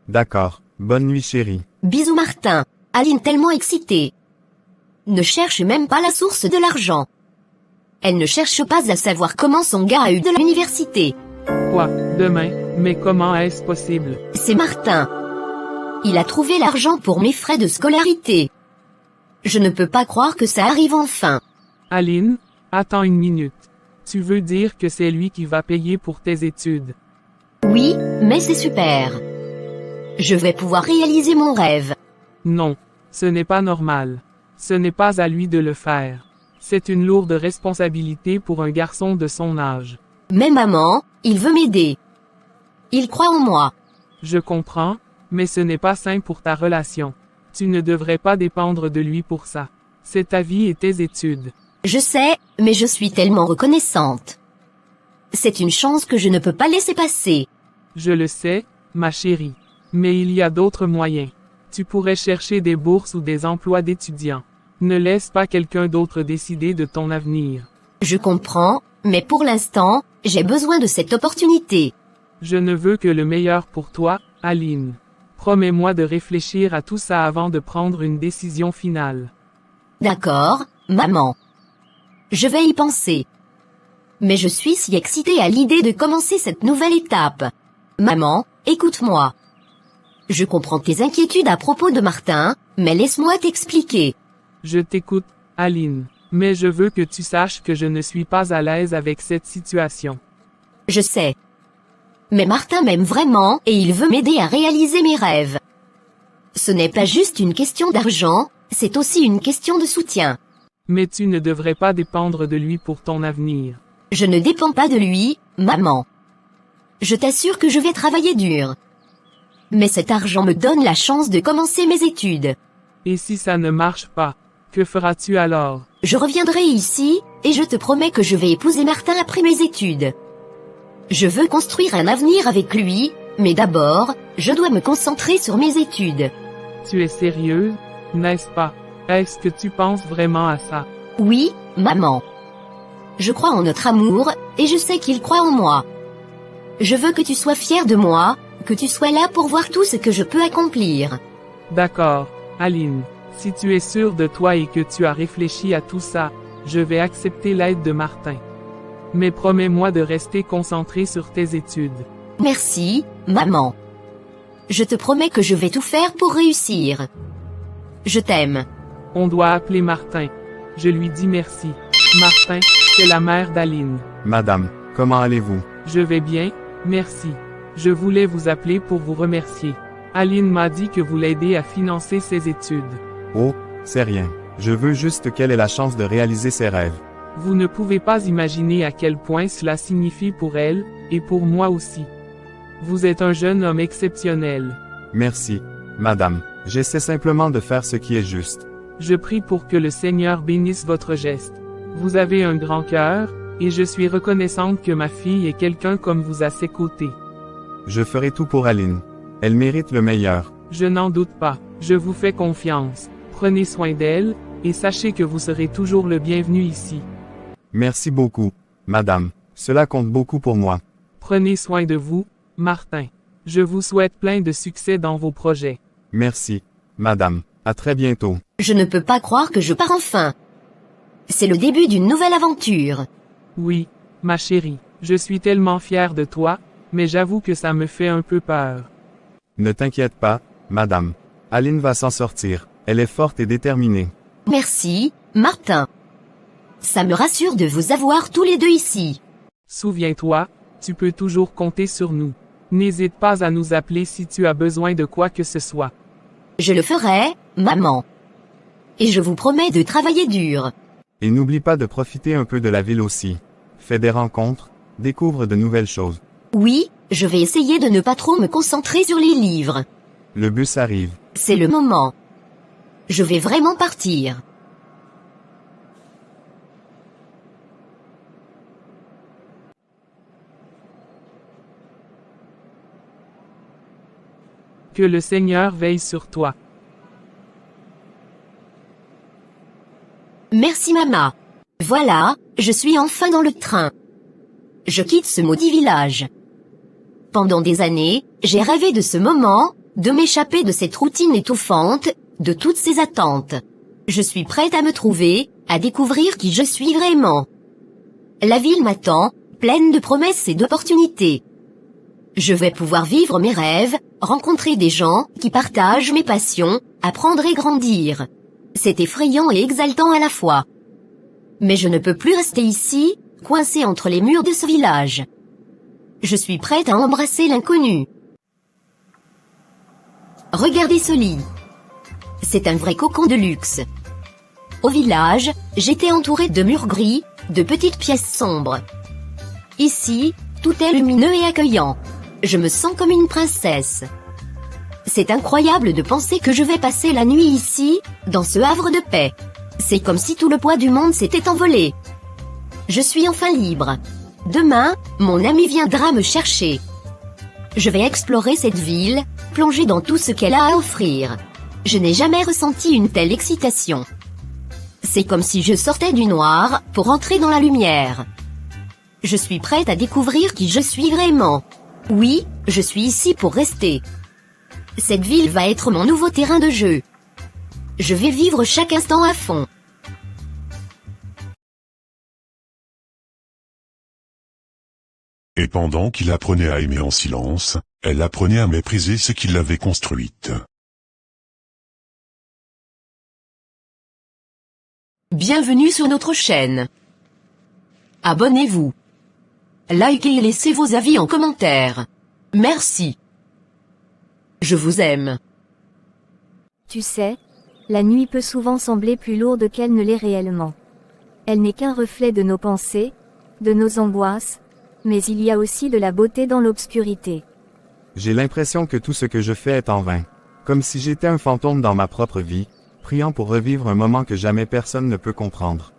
D'accord. Bonne nuit chérie. Bisous Martin. Aline tellement excitée. Ne cherche même pas la source de l'argent. Elle ne cherche pas à savoir comment son gars a eu de l'université. Quoi, demain? Mais comment est-ce possible? C'est Martin. Il a trouvé l'argent pour mes frais de scolarité. Je ne peux pas croire que ça arrive enfin. Aline, attends une minute. Tu veux dire que c'est lui qui va payer pour tes études? Oui, mais c'est super. Je vais pouvoir réaliser mon rêve. Non, ce n'est pas normal. Ce n'est pas à lui de le faire. C'est une lourde responsabilité pour un garçon de son âge. Mais maman, il veut m'aider. Il croit en moi. Je comprends, mais ce n'est pas sain pour ta relation. Tu ne devrais pas dépendre de lui pour ça. C'est ta vie et tes études. Je sais, mais je suis tellement reconnaissante. C'est une chance que je ne peux pas laisser passer. Je le sais, ma chérie. Mais il y a d'autres moyens. Tu pourrais chercher des bourses ou des emplois d'étudiants. Ne laisse pas quelqu'un d'autre décider de ton avenir. Je comprends, mais pour l'instant, j'ai besoin de cette opportunité. Je ne veux que le meilleur pour toi, Aline. Promets-moi de réfléchir à tout ça avant de prendre une décision finale. D'accord, maman. Je vais y penser. Mais je suis si excitée à l'idée de commencer cette nouvelle étape. Maman, écoute-moi. Je comprends tes inquiétudes à propos de Martin, mais laisse-moi t'expliquer. Je t'écoute, Aline. Mais je veux que tu saches que je ne suis pas à l'aise avec cette situation. Je sais. Mais Martin m'aime vraiment et il veut m'aider à réaliser mes rêves. Ce n'est pas juste une question d'argent, c'est aussi une question de soutien. Mais tu ne devrais pas dépendre de lui pour ton avenir. Je ne dépends pas de lui, maman. Je t'assure que je vais travailler dur. Mais cet argent me donne la chance de commencer mes études. Et si ça ne marche pas, que feras-tu alors? Je reviendrai ici, et je te promets que je vais épouser Martin après mes études. Je veux construire un avenir avec lui, mais d'abord, je dois me concentrer sur mes études. Tu es sérieuse, n'est-ce pas? Est-ce que tu penses vraiment à ça? Oui, maman. Je crois en notre amour, et je sais qu'il croit en moi. Je veux que tu sois fière de moi, que tu sois là pour voir tout ce que je peux accomplir. D'accord, Aline. Si tu es sûre de toi et que tu as réfléchi à tout ça, je vais accepter l'aide de Martin. Mais promets-moi de rester concentrée sur tes études. Merci, maman. Je te promets que je vais tout faire pour réussir. Je t'aime. On doit appeler Martin. Je lui dis merci. Martin, c'est la mère d'Aline. Madame, comment allez-vous? Je vais bien, merci. Je voulais vous appeler pour vous remercier. Aline m'a dit que vous l'aidez à financer ses études. Oh, c'est rien. Je veux juste qu'elle ait la chance de réaliser ses rêves. Vous ne pouvez pas imaginer à quel point cela signifie pour elle, et pour moi aussi. Vous êtes un jeune homme exceptionnel. Merci, madame. J'essaie simplement de faire ce qui est juste. Je prie pour que le Seigneur bénisse votre geste. Vous avez un grand cœur, et je suis reconnaissante que ma fille ait quelqu'un comme vous à ses côtés. Je ferai tout pour Aline. Elle mérite le meilleur. Je n'en doute pas. Je vous fais confiance. Prenez soin d'elle, et sachez que vous serez toujours le bienvenu ici. Merci beaucoup, madame. Cela compte beaucoup pour moi. Prenez soin de vous, Martin. Je vous souhaite plein de succès dans vos projets. Merci, madame. À très bientôt. Je ne peux pas croire que je pars enfin. C'est le début d'une nouvelle aventure. Oui, ma chérie, je suis tellement fière de toi, mais j'avoue que ça me fait un peu peur. Ne t'inquiète pas, madame. Aline va s'en sortir. Elle est forte et déterminée. Merci, Martin. Ça me rassure de vous avoir tous les deux ici. Souviens-toi, tu peux toujours compter sur nous. N'hésite pas à nous appeler si tu as besoin de quoi que ce soit. Je le ferai, maman. Et je vous promets de travailler dur. Et n'oublie pas de profiter un peu de la ville aussi. Fais des rencontres, découvre de nouvelles choses. Oui, je vais essayer de ne pas trop me concentrer sur les livres. Le bus arrive. C'est le moment. Je vais vraiment partir. Que le Seigneur veille sur toi. Merci maman. Voilà, je suis enfin dans le train. Je quitte ce maudit village. Pendant des années, j'ai rêvé de ce moment, de m'échapper de cette routine étouffante, de toutes ces attentes. Je suis prête à me trouver, à découvrir qui je suis vraiment. La ville m'attend, pleine de promesses et d'opportunités. Je vais pouvoir vivre mes rêves, rencontrer des gens qui partagent mes passions, apprendre et grandir. C'est effrayant et exaltant à la fois. Mais je ne peux plus rester ici, coincé entre les murs de ce village. Je suis prête à embrasser l'inconnu. Regardez ce lit. C'est un vrai cocon de luxe. Au village, j'étais entourée de murs gris, de petites pièces sombres. Ici, tout est lumineux et accueillant. Je me sens comme une princesse. C'est incroyable de penser que je vais passer la nuit ici, dans ce havre de paix. C'est comme si tout le poids du monde s'était envolé. Je suis enfin libre. Demain, mon ami viendra me chercher. Je vais explorer cette ville, plonger dans tout ce qu'elle a à offrir. Je n'ai jamais ressenti une telle excitation. C'est comme si je sortais du noir, pour entrer dans la lumière. Je suis prête à découvrir qui je suis vraiment. Oui, je suis ici pour rester. Cette ville va être mon nouveau terrain de jeu. Je vais vivre chaque instant à fond. Et pendant qu'il apprenait à aimer en silence, elle apprenait à mépriser ce qui l'avait construite. Bienvenue sur notre chaîne. Abonnez-vous. Likez et laissez vos avis en commentaire. Merci. Je vous aime. Tu sais, la nuit peut souvent sembler plus lourde qu'elle ne l'est réellement. Elle n'est qu'un reflet de nos pensées, de nos angoisses, mais il y a aussi de la beauté dans l'obscurité. J'ai l'impression que tout ce que je fais est en vain. Comme si j'étais un fantôme dans ma propre vie, priant pour revivre un moment que jamais personne ne peut comprendre.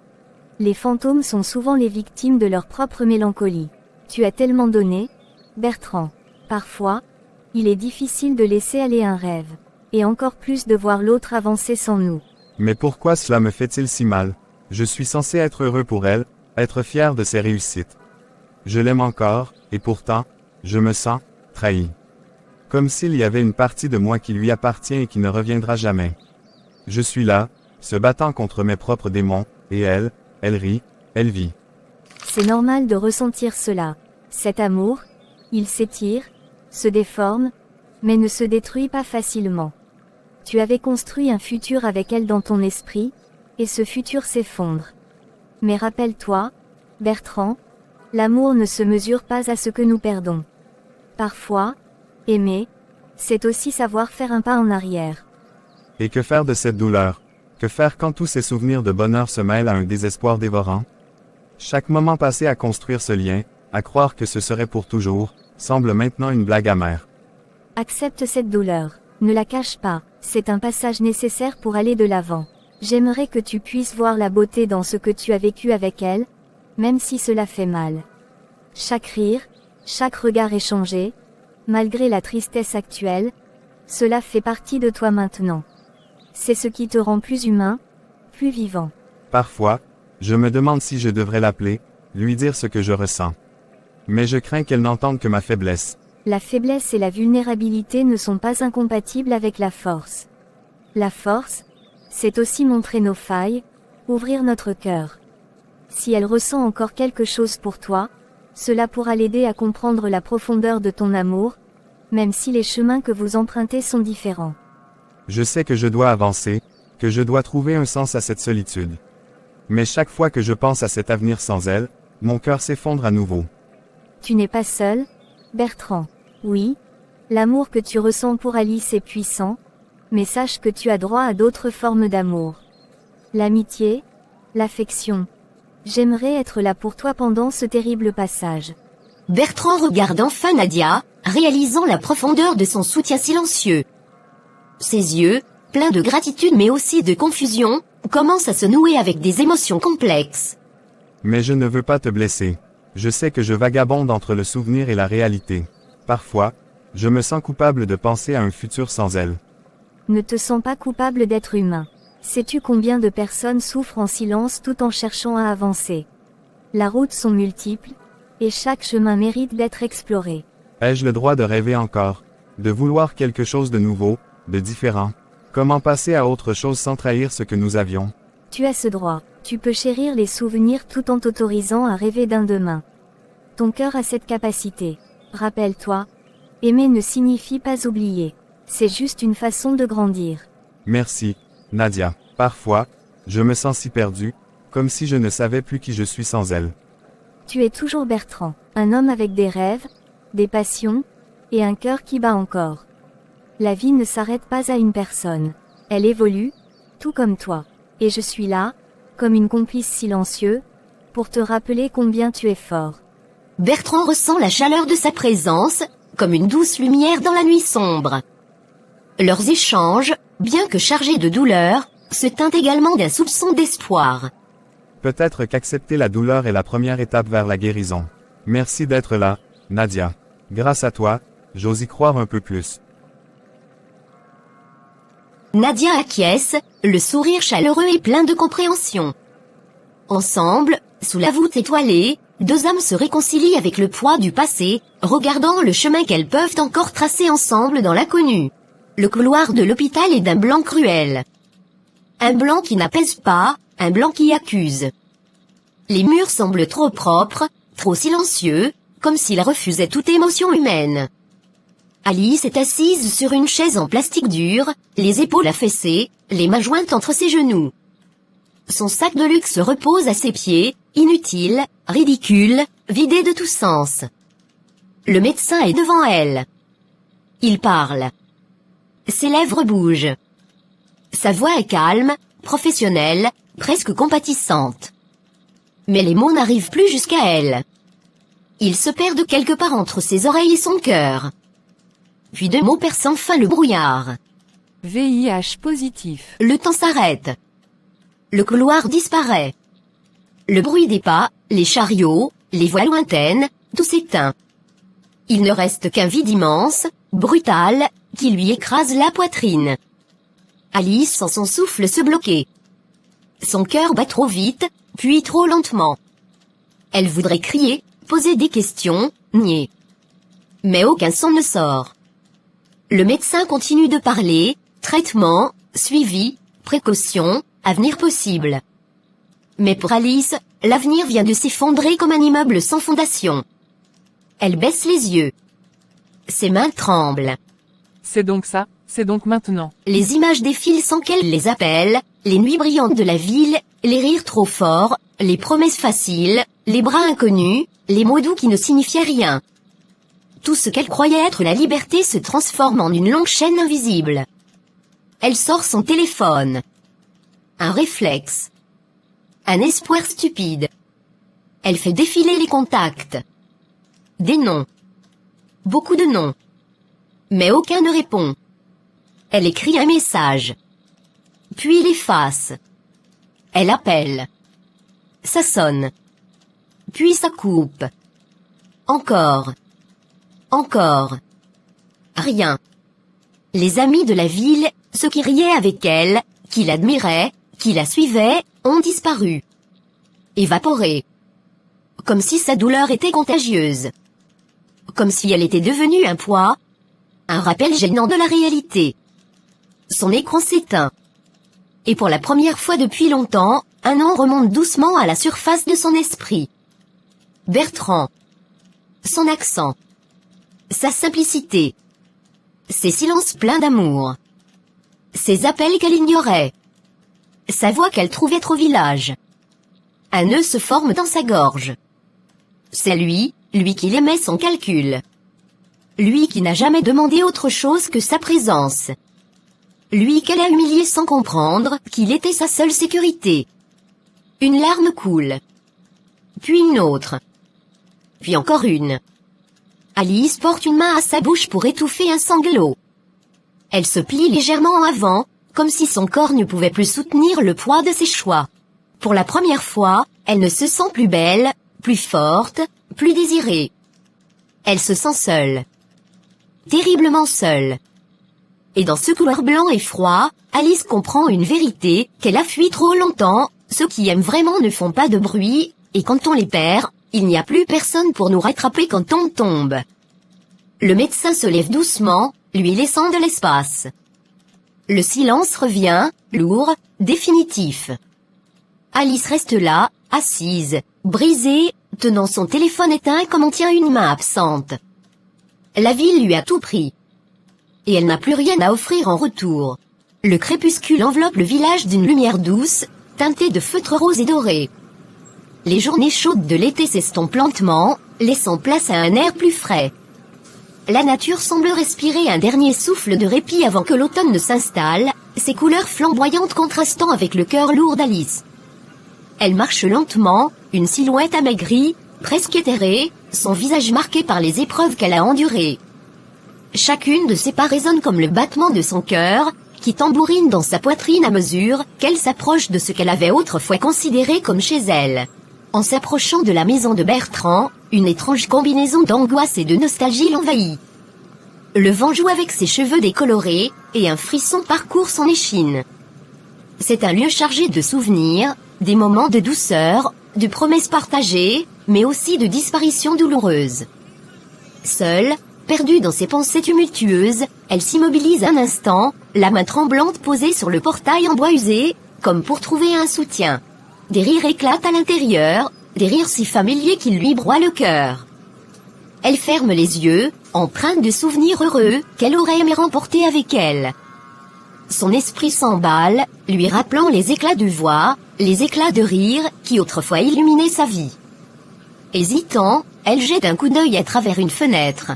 Les fantômes sont souvent les victimes de leur propre mélancolie. Tu as tellement donné, Bertrand. Parfois, il est difficile de laisser aller un rêve. Et encore plus de voir l'autre avancer sans nous. Mais pourquoi cela me fait-il si mal? Je suis censé être heureux pour elle, être fier de ses réussites. Je l'aime encore, et pourtant, je me sens trahi. Comme s'il y avait une partie de moi qui lui appartient et qui ne reviendra jamais. Je suis là, se battant contre mes propres démons, et elle rit, elle vit. C'est normal de ressentir cela. Cet amour, il s'étire, se déforme, mais ne se détruit pas facilement. Tu avais construit un futur avec elle dans ton esprit, et ce futur s'effondre. Mais rappelle-toi, Bertrand, l'amour ne se mesure pas à ce que nous perdons. Parfois, aimer, c'est aussi savoir faire un pas en arrière. Et que faire de cette douleur? Que faire quand tous ces souvenirs de bonheur se mêlent à un désespoir dévorant? Chaque moment passé à construire ce lien, à croire que ce serait pour toujours, semble maintenant une blague amère. Accepte cette douleur. Ne la cache pas, c'est un passage nécessaire pour aller de l'avant. J'aimerais que tu puisses voir la beauté dans ce que tu as vécu avec elle, même si cela fait mal. Chaque rire, chaque regard échangé, malgré la tristesse actuelle, cela fait partie de toi maintenant. C'est ce qui te rend plus humain, plus vivant. Parfois, je me demande si je devrais l'appeler, lui dire ce que je ressens. Mais je crains qu'elle n'entende que ma faiblesse. La faiblesse et la vulnérabilité ne sont pas incompatibles avec la force. La force, c'est aussi montrer nos failles, ouvrir notre cœur. Si elle ressent encore quelque chose pour toi, cela pourra l'aider à comprendre la profondeur de ton amour, même si les chemins que vous empruntez sont différents. Je sais que je dois avancer, que je dois trouver un sens à cette solitude. Mais chaque fois que je pense à cet avenir sans elle, mon cœur s'effondre à nouveau. Tu n'es pas seul, Bertrand. Oui, l'amour que tu ressens pour Alice est puissant, mais sache que tu as droit à d'autres formes d'amour. L'amitié, l'affection. J'aimerais être là pour toi pendant ce terrible passage. Bertrand regarde enfin Nadia, réalisant la profondeur de son soutien silencieux. Ses yeux, pleins de gratitude mais aussi de confusion, commencent à se nouer avec des émotions complexes. Mais je ne veux pas te blesser. Je sais que je vagabonde entre le souvenir et la réalité. Parfois, je me sens coupable de penser à un futur sans elle. Ne te sens pas coupable d'être humain. Sais-tu combien de personnes souffrent en silence tout en cherchant à avancer? La route sont multiples, et chaque chemin mérite d'être exploré. Ai-je le droit de rêver encore? De vouloir quelque chose de nouveau, de différent? Comment passer à autre chose sans trahir ce que nous avions? Tu as ce droit. Tu peux chérir les souvenirs tout en t'autorisant à rêver d'un demain. Ton cœur a cette capacité. Rappelle-toi, aimer ne signifie pas oublier. C'est juste une façon de grandir. Merci, Nadia. Parfois, je me sens si perdu, comme si je ne savais plus qui je suis sans elle. Tu es toujours Bertrand, un homme avec des rêves, des passions, et un cœur qui bat encore. La vie ne s'arrête pas à une personne. Elle évolue, tout comme toi. Et je suis là, comme une complice silencieuse, pour te rappeler combien tu es fort. Bertrand ressent la chaleur de sa présence, comme une douce lumière dans la nuit sombre. Leurs échanges, bien que chargés de douleur, se teintent également d'un soupçon d'espoir. Peut-être qu'accepter la douleur est la première étape vers la guérison. Merci d'être là, Nadia. Grâce à toi, j'ose y croire un peu plus. Nadia acquiesce, le sourire chaleureux et plein de compréhension. Ensemble, sous la voûte étoilée, deux âmes se réconcilient avec le poids du passé, regardant le chemin qu'elles peuvent encore tracer ensemble dans l'inconnu. Le couloir de l'hôpital est d'un blanc cruel. Un blanc qui n'apaise pas, un blanc qui accuse. Les murs semblent trop propres, trop silencieux, comme s'ils refusaient toute émotion humaine. Alice est assise sur une chaise en plastique dur, les épaules affaissées, les mains jointes entre ses genoux. Son sac de luxe repose à ses pieds, inutile, ridicule, vidé de tout sens. Le médecin est devant elle. Il parle. Ses lèvres bougent. Sa voix est calme, professionnelle, presque compatissante. Mais les mots n'arrivent plus jusqu'à elle. Ils se perdent quelque part entre ses oreilles et son cœur. Puis deux mots percent enfin le brouillard. VIH positif. Le temps s'arrête. Le couloir disparaît. Le bruit des pas, les chariots, les voix lointaines, tout s'éteint. Il ne reste qu'un vide immense, brutal, qui lui écrase la poitrine. Alice sent son souffle se bloquer. Son cœur bat trop vite, puis trop lentement. Elle voudrait crier, poser des questions, nier. Mais aucun son ne sort. Le médecin continue de parler, traitement, suivi, précaution, avenir possible. Mais pour Alice, l'avenir vient de s'effondrer comme un immeuble sans fondation. Elle baisse les yeux. Ses mains tremblent. C'est donc ça, c'est donc maintenant. Les images défilent sans qu'elle les appelle, les nuits brillantes de la ville, les rires trop forts, les promesses faciles, les bras inconnus, les mots doux qui ne signifiaient rien. Tout ce qu'elle croyait être la liberté se transforme en une longue chaîne invisible. Elle sort son téléphone. Un réflexe. Un espoir stupide. Elle fait défiler les contacts. Des noms. Beaucoup de noms. Mais aucun ne répond. Elle écrit un message. Puis l'efface. Elle appelle. Ça sonne. Puis ça coupe. Encore. Encore. Rien. Les amis de la ville, ceux qui riaient avec elle, qui l'admiraient, qui la suivaient, ont disparu. Évaporés. Comme si sa douleur était contagieuse. Comme si elle était devenue un poids. Un rappel gênant de la réalité. Son écran s'éteint. Et pour la première fois depuis longtemps, un nom remonte doucement à la surface de son esprit. Bertrand. Son accent. Sa simplicité. Ses silences pleins d'amour. Ses appels qu'elle ignorait. Sa voix qu'elle trouvait trop village. Un nœud se forme dans sa gorge. C'est lui qui l'aimait sans calcul. Lui qui n'a jamais demandé autre chose que sa présence. Lui qu'elle a humilié sans comprendre qu'il était sa seule sécurité. Une larme coule. Puis une autre. Puis encore une. Alice porte une main à sa bouche pour étouffer un sanglot. Elle se plie légèrement en avant, comme si son corps ne pouvait plus soutenir le poids de ses choix. Pour la première fois, elle ne se sent plus belle, plus forte, plus désirée. Elle se sent seule. Terriblement seule. Et dans ce couloir blanc et froid, Alice comprend une vérité qu'elle a fui trop longtemps, ceux qui aiment vraiment ne font pas de bruit, et quand on les perd, il n'y a plus personne pour nous rattraper quand on tombe. Le médecin se lève doucement, lui laissant de l'espace. Le silence revient, lourd, définitif. Alice reste là, assise, brisée, tenant son téléphone éteint comme on tient une main absente. La ville lui a tout pris. Et elle n'a plus rien à offrir en retour. Le crépuscule enveloppe le village d'une lumière douce, teintée de feutre rose et doré. Les journées chaudes de l'été s'estompent lentement, laissant place à un air plus frais. la nature semble respirer un dernier souffle de répit avant que l'automne ne s'installe, ses couleurs flamboyantes contrastant avec le cœur lourd d'Alice. Elle marche lentement, une silhouette amaigrie, presque éthérée, son visage marqué par les épreuves qu'elle a endurées. Chacune de ses pas résonne comme le battement de son cœur, qui tambourine dans sa poitrine à mesure qu'elle s'approche de ce qu'elle avait autrefois considéré comme chez elle. En s'approchant de la maison de Bertrand, une étrange combinaison d'angoisse et de nostalgie l'envahit. Le vent joue avec ses cheveux décolorés, et un frisson parcourt son échine. C'est un lieu chargé de souvenirs, des moments de douceur, de promesses partagées, mais aussi de disparitions douloureuses. Seule, perdue dans ses pensées tumultueuses, elle s'immobilise un instant, la main tremblante posée sur le portail en bois usé, comme pour trouver un soutien. Des rires éclatent à l'intérieur, des rires si familiers qu'ils lui broient le cœur. Elle ferme les yeux, empreinte de souvenirs heureux qu'elle aurait aimé remporter avec elle. Son esprit s'emballe, lui rappelant les éclats de voix, les éclats de rire qui autrefois illuminaient sa vie. Hésitant, elle jette un coup d'œil à travers une fenêtre.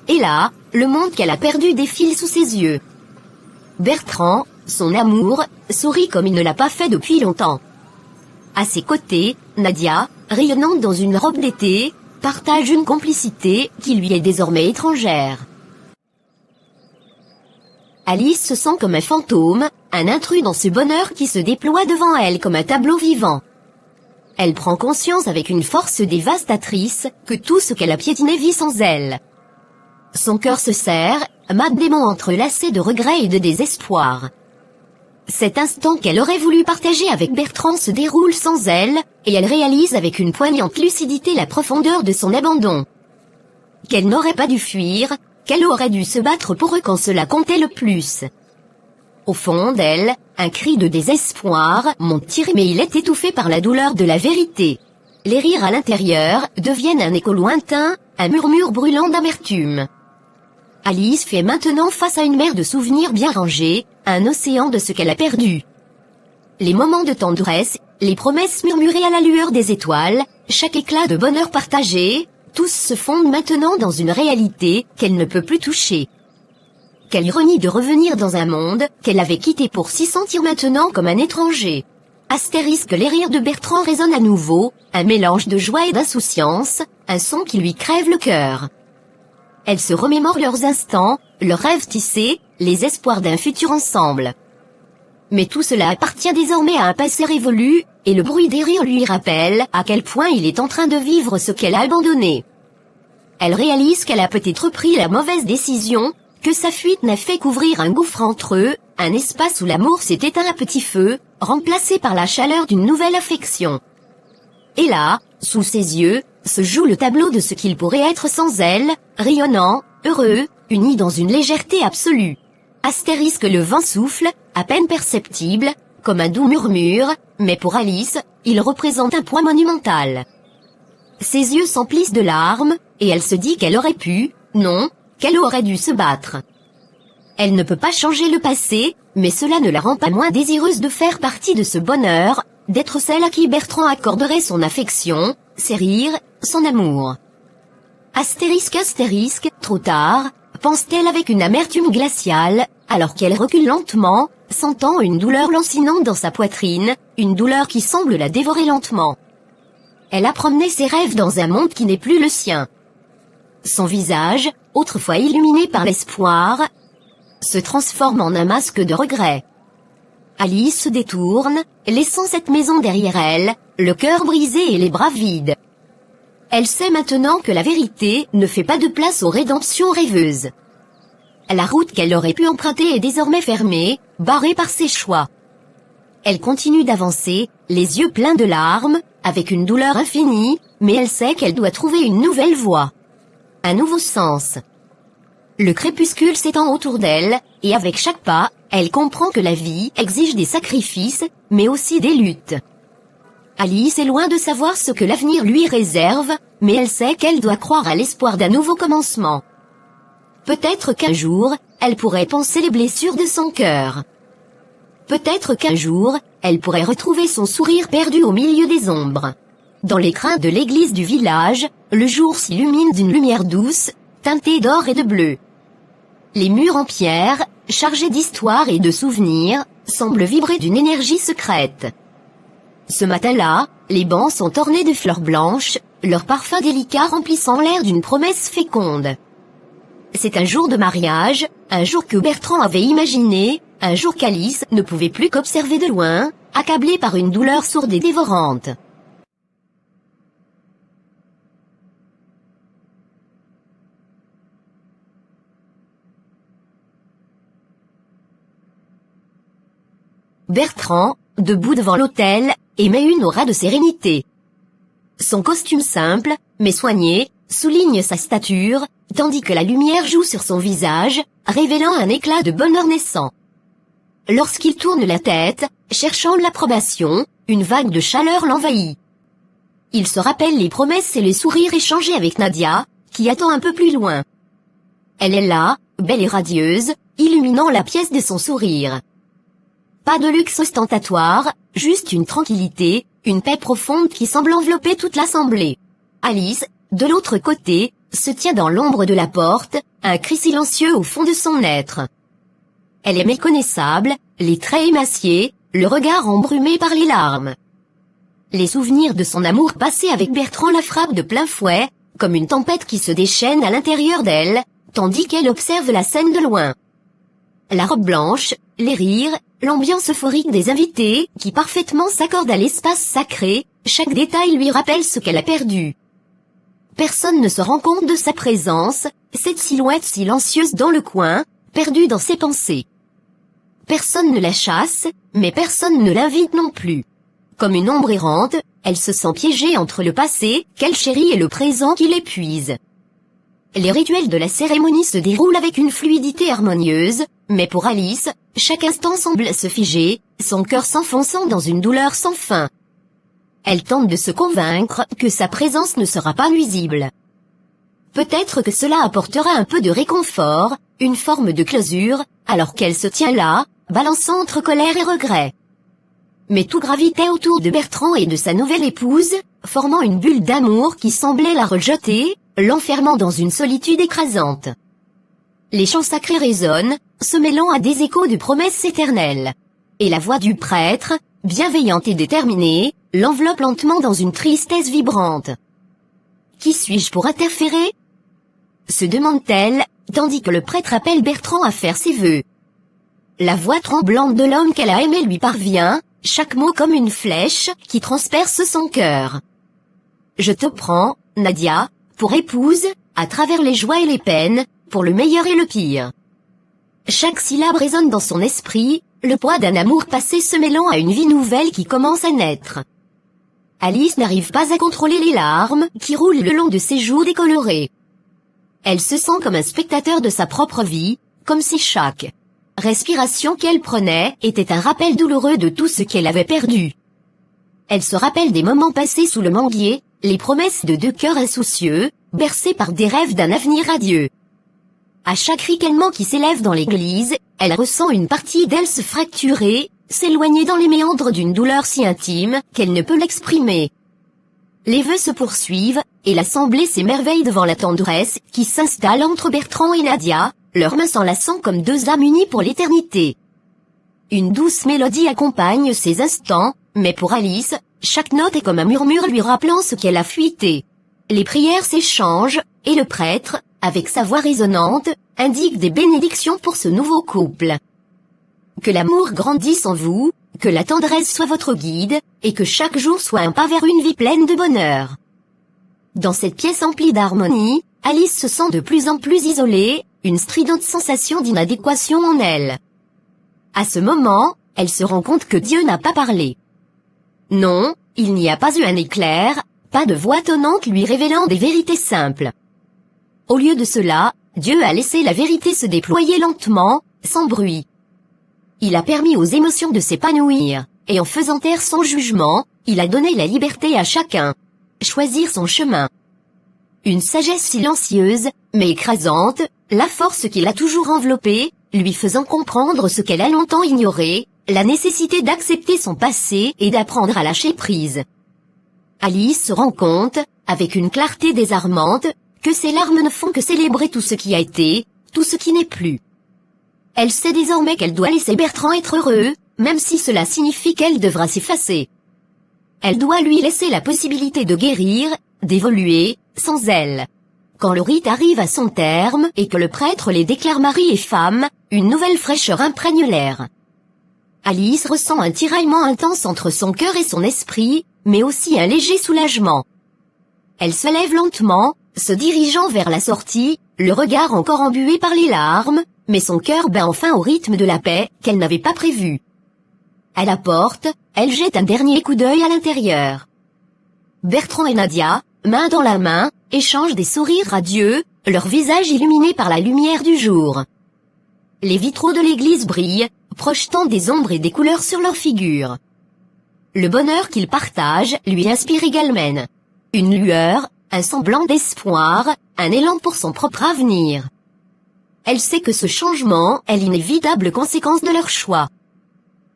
Et là, le monde qu'elle a perdu défile sous ses yeux. Bertrand, son amour, sourit comme il ne l'a pas fait depuis longtemps. À ses côtés, Nadia, rayonnante dans une robe d'été, partage une complicité qui lui est désormais étrangère. Alice se sent comme un fantôme, un intrus dans ce bonheur qui se déploie devant elle comme un tableau vivant. Elle prend conscience avec une force dévastatrice que tout ce qu'elle a piétiné vit sans elle. Son cœur se serre, mat démon entrelacé de regrets et de désespoir. Cet instant qu'elle aurait voulu partager avec Bertrand se déroule sans elle, et elle réalise avec une poignante lucidité la profondeur de son abandon. Qu'elle n'aurait pas dû fuir, qu'elle aurait dû se battre pour eux quand cela comptait le plus. Au fond d'elle, un cri de désespoir monte tiré mais il est étouffé par la douleur de la vérité. Les rires à l'intérieur deviennent un écho lointain, un murmure brûlant d'amertume. Alice fait maintenant face à une mer de souvenirs bien rangés, un océan de ce qu'elle a perdu. Les moments de tendresse, les promesses murmurées à la lueur des étoiles, chaque éclat de bonheur partagé, tous se fondent maintenant dans une réalité qu'elle ne peut plus toucher. Quelle ironie de revenir dans un monde qu'elle avait quitté pour s'y sentir maintenant comme un étranger. Astérisque, les rires de Bertrand résonnent à nouveau, un mélange de joie et d'insouciance, un son qui lui crève le cœur. Elle se remémore leurs instants, leurs rêves tissés, les espoirs d'un futur ensemble. Mais tout cela appartient désormais à un passé révolu, et le bruit des rires lui rappelle à quel point il est en train de vivre ce qu'elle a abandonné. Elle réalise qu'elle a peut-être pris la mauvaise décision, que sa fuite n'a fait qu'ouvrir un gouffre entre eux, un espace où l'amour s'est éteint à petit feu, remplacé par la chaleur d'une nouvelle affection. Et là, sous ses yeux, se joue le tableau de ce qu'il pourrait être sans elle, rayonnant, heureux, uni dans une légèreté absolue. Astérisque, le vent souffle, à peine perceptible, comme un doux murmure, mais pour Alice, il représente un poids monumental. Ses yeux s'emplissent de larmes, et elle se dit qu'elle aurait pu, non, qu'elle aurait dû se battre. Elle ne peut pas changer le passé, mais cela ne la rend pas moins désireuse de faire partie de ce bonheur, d'être celle à qui Bertrand accorderait son affection, ses rires, son amour. Astérisque, trop tard, pense-t-elle avec une amertume glaciale, alors qu'elle recule lentement, sentant une douleur lancinante dans sa poitrine, une douleur qui semble la dévorer lentement. Elle a promené ses rêves dans un monde qui n'est plus le sien. Son visage, autrefois illuminé par l'espoir, se transforme en un masque de regret. Alice se détourne, laissant cette maison derrière elle, le cœur brisé et les bras vides. Elle sait maintenant que la vérité ne fait pas de place aux rédemptions rêveuses. La route qu'elle aurait pu emprunter est désormais fermée, barrée par ses choix. Elle continue d'avancer, les yeux pleins de larmes, avec une douleur infinie, mais elle sait qu'elle doit trouver une nouvelle voie. Un nouveau sens. Le crépuscule s'étend autour d'elle, et avec chaque pas, elle comprend que la vie exige des sacrifices, mais aussi des luttes. Alice est loin de savoir ce que l'avenir lui réserve, mais elle sait qu'elle doit croire à l'espoir d'un nouveau commencement. Peut-être qu'un jour, elle pourrait panser les blessures de son cœur. Peut-être qu'un jour, elle pourrait retrouver son sourire perdu au milieu des ombres. Dans les crins de l'église du village, le jour s'illumine d'une lumière douce, teintés d'or et de bleu. Les murs en pierre, chargés d'histoire et de souvenirs, semblent vibrer d'une énergie secrète. Ce matin-là, les bancs sont ornés de fleurs blanches, leur parfum délicat remplissant l'air d'une promesse féconde. C'est un jour de mariage, un jour que Bertrand avait imaginé, un jour qu'Alice ne pouvait plus qu'observer de loin, accablée par une douleur sourde et dévorante. Bertrand, debout devant l'autel, émet une aura de sérénité. Son costume simple, mais soigné, souligne sa stature, tandis que la lumière joue sur son visage, révélant un éclat de bonheur naissant. Lorsqu'il tourne la tête, cherchant l'approbation, une vague de chaleur l'envahit. Il se rappelle les promesses et les sourires échangés avec Nadia, qui attend un peu plus loin. Elle est là, belle et radieuse, illuminant la pièce de son sourire. Pas de luxe ostentatoire, juste une tranquillité, une paix profonde qui semble envelopper toute l'assemblée. Alice, de l'autre côté, se tient dans l'ombre de la porte, un cri silencieux au fond de son être. Elle est méconnaissable, les traits émaciés, le regard embrumé par les larmes. Les souvenirs de son amour passé avec Bertrand la frappent de plein fouet, comme une tempête qui se déchaîne à l'intérieur d'elle, tandis qu'elle observe la scène de loin. La robe blanche, les rires, l'ambiance euphorique des invités, qui parfaitement s'accorde à l'espace sacré, chaque détail lui rappelle ce qu'elle a perdu. Personne ne se rend compte de sa présence, cette silhouette silencieuse dans le coin, perdue dans ses pensées. Personne ne la chasse, mais personne ne l'invite non plus. Comme une ombre errante, elle se sent piégée entre le passé, qu'elle chérit, et le présent qui l'épuise. Les rituels de la cérémonie se déroulent avec une fluidité harmonieuse, mais pour Alice, chaque instant semble se figer, son cœur s'enfonçant dans une douleur sans fin. Elle tente de se convaincre que sa présence ne sera pas nuisible. Peut-être que cela apportera un peu de réconfort, une forme de closure, alors qu'elle se tient là, balançant entre colère et regret. Mais tout gravitait autour de Bertrand et de sa nouvelle épouse, formant une bulle d'amour qui semblait la rejeter, l'enfermant dans une solitude écrasante. Les chants sacrés résonnent, se mêlant à des échos de promesses éternelles. Et la voix du prêtre, bienveillante et déterminée, l'enveloppe lentement dans une tristesse vibrante. Qui suis-je pour interférer ? Se demande-t-elle, tandis que le prêtre appelle Bertrand à faire ses vœux. La voix tremblante de l'homme qu'elle a aimé lui parvient, chaque mot comme une flèche qui transperce son cœur. Je te prends, Nadia, pour épouse, à travers les joies et les peines, pour le meilleur et le pire. Chaque syllabe résonne dans son esprit, le poids d'un amour passé se mêlant à une vie nouvelle qui commence à naître. Alice n'arrive pas à contrôler les larmes qui roulent le long de ses joues décolorées. Elle se sent comme un spectateur de sa propre vie, comme si chaque respiration qu'elle prenait était un rappel douloureux de tout ce qu'elle avait perdu. Elle se rappelle des moments passés sous le manguier, les promesses de deux cœurs insoucieux, bercés par des rêves d'un avenir radieux. À chaque ricanement qui s'élève dans l'église, elle ressent une partie d'elle se fracturer, s'éloigner dans les méandres d'une douleur si intime qu'elle ne peut l'exprimer. Les vœux se poursuivent, et l'assemblée s'émerveille devant la tendresse qui s'installe entre Bertrand et Nadia, leurs mains s'enlaçant comme deux âmes unies pour l'éternité. Une douce mélodie accompagne ces instants, mais pour Alice, chaque note est comme un murmure lui rappelant ce qu'elle a fuité. Les prières s'échangent, et le prêtre, avec sa voix résonnante, indique des bénédictions pour ce nouveau couple. Que l'amour grandisse en vous, que la tendresse soit votre guide, et que chaque jour soit un pas vers une vie pleine de bonheur. Dans cette pièce emplie d'harmonie, Alice se sent de plus en plus isolée, une stridente sensation d'inadéquation en elle. À ce moment, elle se rend compte que Dieu n'a pas parlé. Non, il n'y a pas eu un éclair, pas de voix tonnante lui révélant des vérités simples. Au lieu de cela, Dieu a laissé la vérité se déployer lentement, sans bruit. Il a permis aux émotions de s'épanouir, et en faisant taire son jugement, il a donné la liberté à chacun. Choisir son chemin. Une sagesse silencieuse, mais écrasante, la force qui l'a toujours enveloppée, lui faisant comprendre ce qu'elle a longtemps ignoré, la nécessité d'accepter son passé et d'apprendre à lâcher prise. Alice se rend compte, avec une clarté désarmante, que ses larmes ne font que célébrer tout ce qui a été, tout ce qui n'est plus. Elle sait désormais qu'elle doit laisser Bertrand être heureux, même si cela signifie qu'elle devra s'effacer. Elle doit lui laisser la possibilité de guérir, d'évoluer, sans elle. Quand le rite arrive à son terme et que le prêtre les déclare mari et femme, une nouvelle fraîcheur imprègne l'air. Alice ressent un tiraillement intense entre son cœur et son esprit, mais aussi un léger soulagement. Elle se lève lentement, se dirigeant vers la sortie, le regard encore embué par les larmes, mais son cœur bat enfin au rythme de la paix qu'elle n'avait pas prévu. À la porte, elle jette un dernier coup d'œil à l'intérieur. Bertrand et Nadia, main dans la main, échangent des sourires radieux, leurs visages illuminés par la lumière du jour. Les vitraux de l'église brillent, projetant des ombres et des couleurs sur leurs figures. Le bonheur qu'ils partagent lui inspire également. Une lueur, un semblant d'espoir, un élan pour son propre avenir. Elle sait que ce changement est l'inévitable conséquence de leur choix.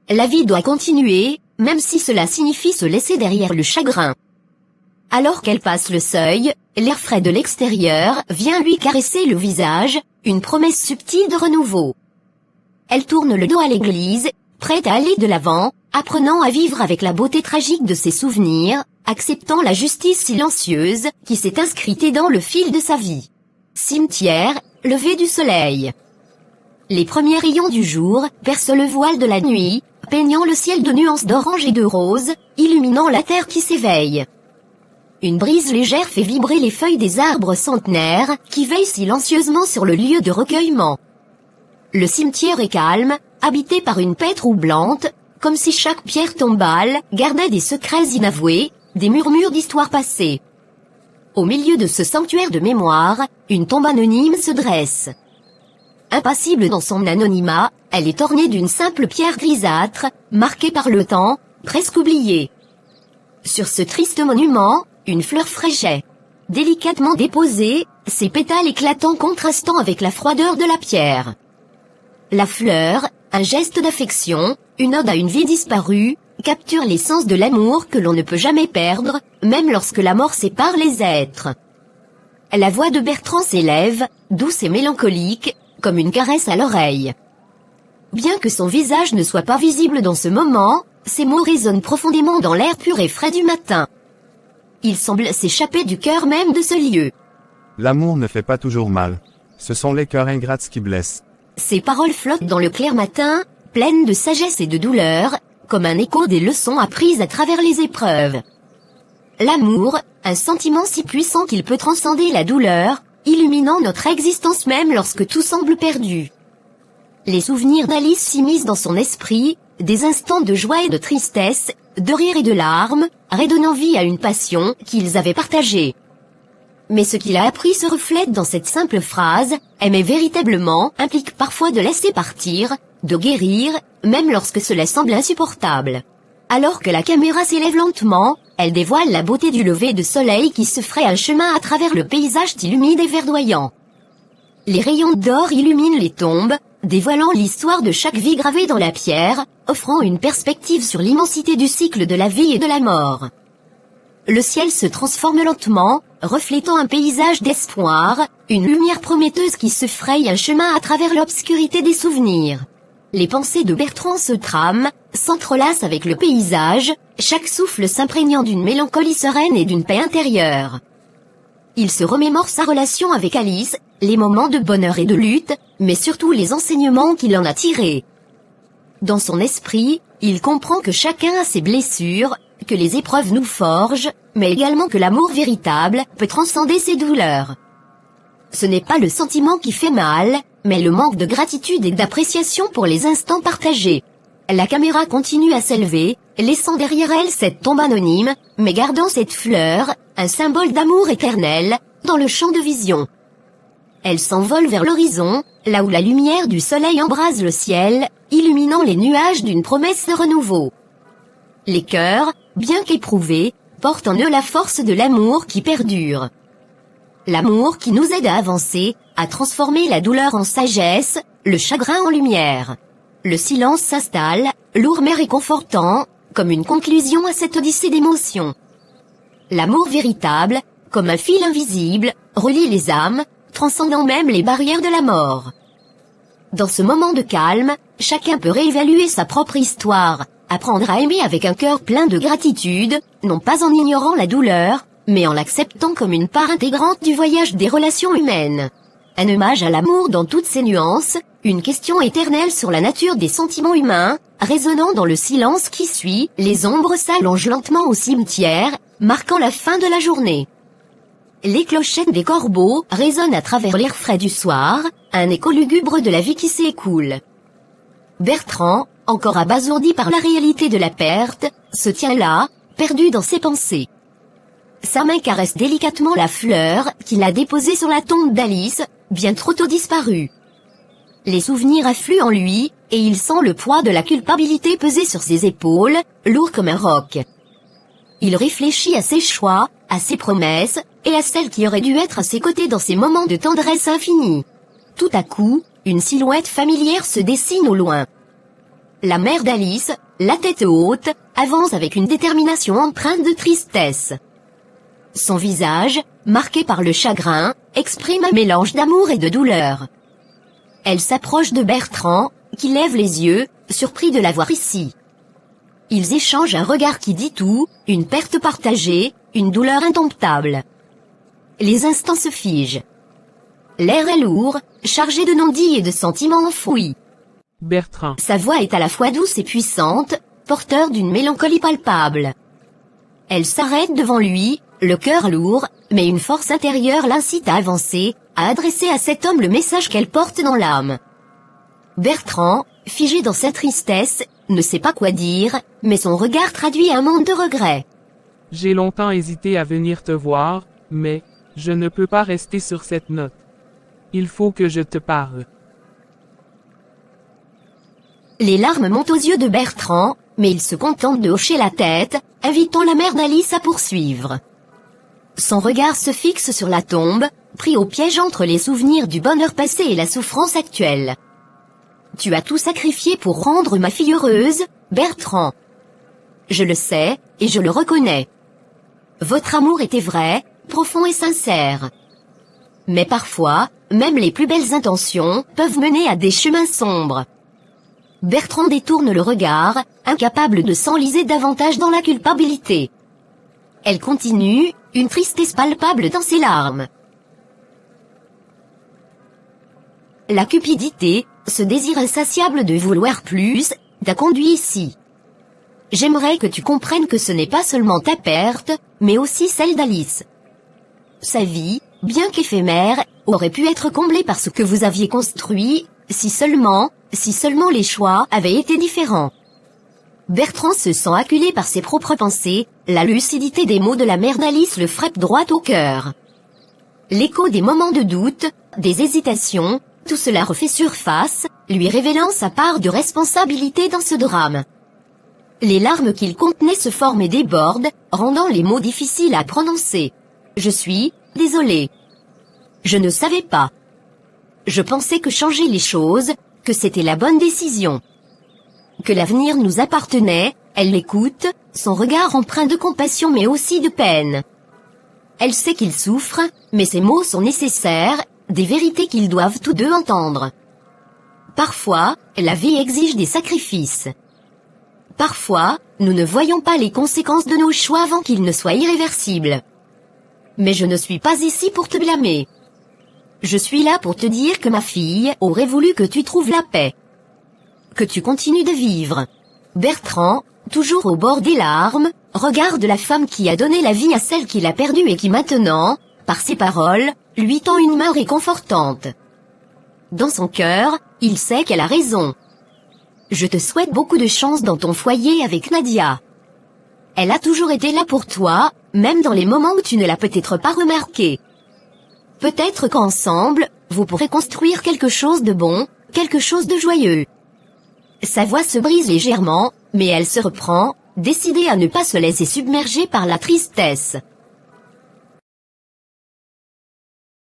La vie doit continuer, même si cela signifie se laisser derrière le chagrin. Alors qu'elle passe le seuil, l'air frais de l'extérieur vient lui caresser le visage, une promesse subtile de renouveau. Elle tourne le dos à l'église, prête à aller de l'avant, apprenant à vivre avec la beauté tragique de ses souvenirs, acceptant la justice silencieuse qui s'est inscrite dans le fil de sa vie. Cimetière, lever du soleil. Les premiers rayons du jour percent le voile de la nuit, peignant le ciel de nuances d'orange et de rose, illuminant la terre qui s'éveille. Une brise légère fait vibrer les feuilles des arbres centenaires qui veillent silencieusement sur le lieu de recueillement. Le cimetière est calme, habité par une paix troublante, comme si chaque pierre tombale gardait des secrets inavoués, des murmures d'histoires passées. Au milieu de ce sanctuaire de mémoire, une tombe anonyme se dresse. Impassible dans son anonymat, elle est ornée d'une simple pierre grisâtre, marquée par le temps, presque oubliée. Sur ce triste monument, une fleur fraîchait. Délicatement déposée, ses pétales éclatants contrastant avec la froideur de la pierre. La fleur, un geste d'affection, une ode à une vie disparue, capture l'essence de l'amour que l'on ne peut jamais perdre, même lorsque la mort sépare les êtres. La voix de Bertrand s'élève, douce et mélancolique, comme une caresse à l'oreille. Bien que son visage ne soit pas visible dans ce moment, ses mots résonnent profondément dans l'air pur et frais du matin. Ils semblent s'échapper du cœur même de ce lieu. L'amour ne fait pas toujours mal. Ce sont les cœurs ingrates qui blessent. Ces paroles flottent dans le clair matin, pleines de sagesse et de douleur, comme un écho des leçons apprises à travers les épreuves. L'amour, un sentiment si puissant qu'il peut transcender la douleur, illuminant notre existence même lorsque tout semble perdu. Les souvenirs d'Alice s'immiscent dans son esprit, des instants de joie et de tristesse, de rire et de larmes, redonnant vie à une passion qu'ils avaient partagée. Mais ce qu'il a appris se reflète dans cette simple phrase, aimer véritablement implique parfois de laisser partir, de guérir, même lorsque cela semble insupportable. Alors que la caméra s'élève lentement, elle dévoile la beauté du lever de soleil qui se fraye un chemin à travers le paysage humide et verdoyant. Les rayons d'or illuminent les tombes, dévoilant l'histoire de chaque vie gravée dans la pierre, offrant une perspective sur l'immensité du cycle de la vie et de la mort. Le ciel se transforme lentement, reflétant un paysage d'espoir, une lumière prometteuse qui se fraye un chemin à travers l'obscurité des souvenirs. Les pensées de Bertrand se trament, s'entrelacent avec le paysage, chaque souffle s'imprégnant d'une mélancolie sereine et d'une paix intérieure. Il se remémore sa relation avec Alice, les moments de bonheur et de lutte, mais surtout les enseignements qu'il en a tirés. Dans son esprit, il comprend que chacun a ses blessures, que les épreuves nous forgent, mais également que l'amour véritable peut transcender ses douleurs. Ce n'est pas le sentiment qui fait mal, mais le manque de gratitude et d'appréciation pour les instants partagés. La caméra continue à s'élever, laissant derrière elle cette tombe anonyme, mais gardant cette fleur, un symbole d'amour éternel, dans le champ de vision. Elle s'envole vers l'horizon, là où la lumière du soleil embrase le ciel, illuminant les nuages d'une promesse de renouveau. Les cœurs, bien qu'éprouvés, portent en eux la force de l'amour qui perdure. L'amour qui nous aide à avancer, à transformer la douleur en sagesse, le chagrin en lumière. Le silence s'installe, lourd mais réconfortant, comme une conclusion à cette odyssée d'émotions. L'amour véritable, comme un fil invisible, relie les âmes, transcendant même les barrières de la mort. Dans ce moment de calme, chacun peut réévaluer sa propre histoire, apprendre à aimer avec un cœur plein de gratitude, non pas en ignorant la douleur, mais en l'acceptant comme une part intégrante du voyage des relations humaines. Un hommage à l'amour dans toutes ses nuances, une question éternelle sur la nature des sentiments humains, résonnant dans le silence qui suit, les ombres s'allongent lentement au cimetière, marquant la fin de la journée. Les clochettes des corbeaux résonnent à travers l'air frais du soir, un écho lugubre de la vie qui s'écoule. Bertrand, encore abasourdi par la réalité de la perte, se tient là, perdu dans ses pensées. Sa main caresse délicatement la fleur qu'il a déposée sur la tombe d'Alice, bien trop tôt disparue. Les souvenirs affluent en lui, et il sent le poids de la culpabilité peser sur ses épaules, lourd comme un roc. Il réfléchit à ses choix, à ses promesses, et à celles qui auraient dû être à ses côtés dans ces moments de tendresse infinie. Tout à coup, une silhouette familière se dessine au loin. La mère d'Alice, la tête haute, avance avec une détermination empreinte de tristesse. Son visage, marqué par le chagrin, exprime un mélange d'amour et de douleur. Elle s'approche de Bertrand, qui lève les yeux, surpris de la voir ici. Ils échangent un regard qui dit tout, une perte partagée, une douleur indomptable. Les instants se figent. L'air est lourd, chargé de non-dits et de sentiments enfouis. Bertrand. Sa voix est à la fois douce et puissante, porteur d'une mélancolie palpable. Elle s'arrête devant lui, le cœur lourd, mais une force intérieure l'incite à avancer, à adresser à cet homme le message qu'elle porte dans l'âme. Bertrand, figé dans sa tristesse, ne sait pas quoi dire, mais son regard traduit un monde de regrets. J'ai longtemps hésité à venir te voir, mais je ne peux pas rester sur cette note. Il faut que je te parle. Les larmes montent aux yeux de Bertrand, mais il se contente de hocher la tête, invitant la mère d'Alice à poursuivre. Son regard se fixe sur la tombe, pris au piège entre les souvenirs du bonheur passé et la souffrance actuelle. Tu as tout sacrifié pour rendre ma fille heureuse, Bertrand. Je le sais, et je le reconnais. Votre amour était vrai, profond et sincère. Mais parfois, même les plus belles intentions peuvent mener à des chemins sombres. Bertrand détourne le regard, incapable de s'enliser davantage dans la culpabilité. Elle continue, une tristesse palpable dans ses larmes. La cupidité, ce désir insatiable de vouloir plus, t'a conduit ici. J'aimerais que tu comprennes que ce n'est pas seulement ta perte, mais aussi celle d'Alice. Sa vie, bien qu'éphémère, aurait pu être comblée par ce que vous aviez construit, si seulement les choix avaient été différents. Bertrand se sent acculé par ses propres pensées, la lucidité des mots de la mère d'Alice le frappe droit au cœur. L'écho des moments de doute, des hésitations, tout cela refait surface, lui révélant sa part de responsabilité dans ce drame. Les larmes qu'il contenait se forment et débordent, rendant les mots difficiles à prononcer. Je suis désolé. Je ne savais pas. Je pensais que changer les choses, que c'était la bonne décision. Que l'avenir nous appartenait, elle l'écoute, son regard empreint de compassion mais aussi de peine. Elle sait qu'il souffre, mais ces mots sont nécessaires, des vérités qu'ils doivent tous deux entendre. Parfois, la vie exige des sacrifices. Parfois, nous ne voyons pas les conséquences de nos choix avant qu'ils ne soient irréversibles. Mais je ne suis pas ici pour te blâmer. Je suis là pour te dire que ma fille aurait voulu que tu trouves la paix. Que tu continues de vivre. Bertrand, toujours au bord des larmes, regarde la femme qui a donné la vie à celle qu'il a perdue et qui maintenant, par ses paroles, lui tend une main réconfortante. Dans son cœur, il sait qu'elle a raison. Je te souhaite beaucoup de chance dans ton foyer avec Nadia. Elle a toujours été là pour toi, même dans les moments où tu ne l'as peut-être pas remarqué. Peut-être qu'ensemble, vous pourrez construire quelque chose de bon, quelque chose de joyeux. Sa voix se brise légèrement, mais elle se reprend, décidée à ne pas se laisser submerger par la tristesse.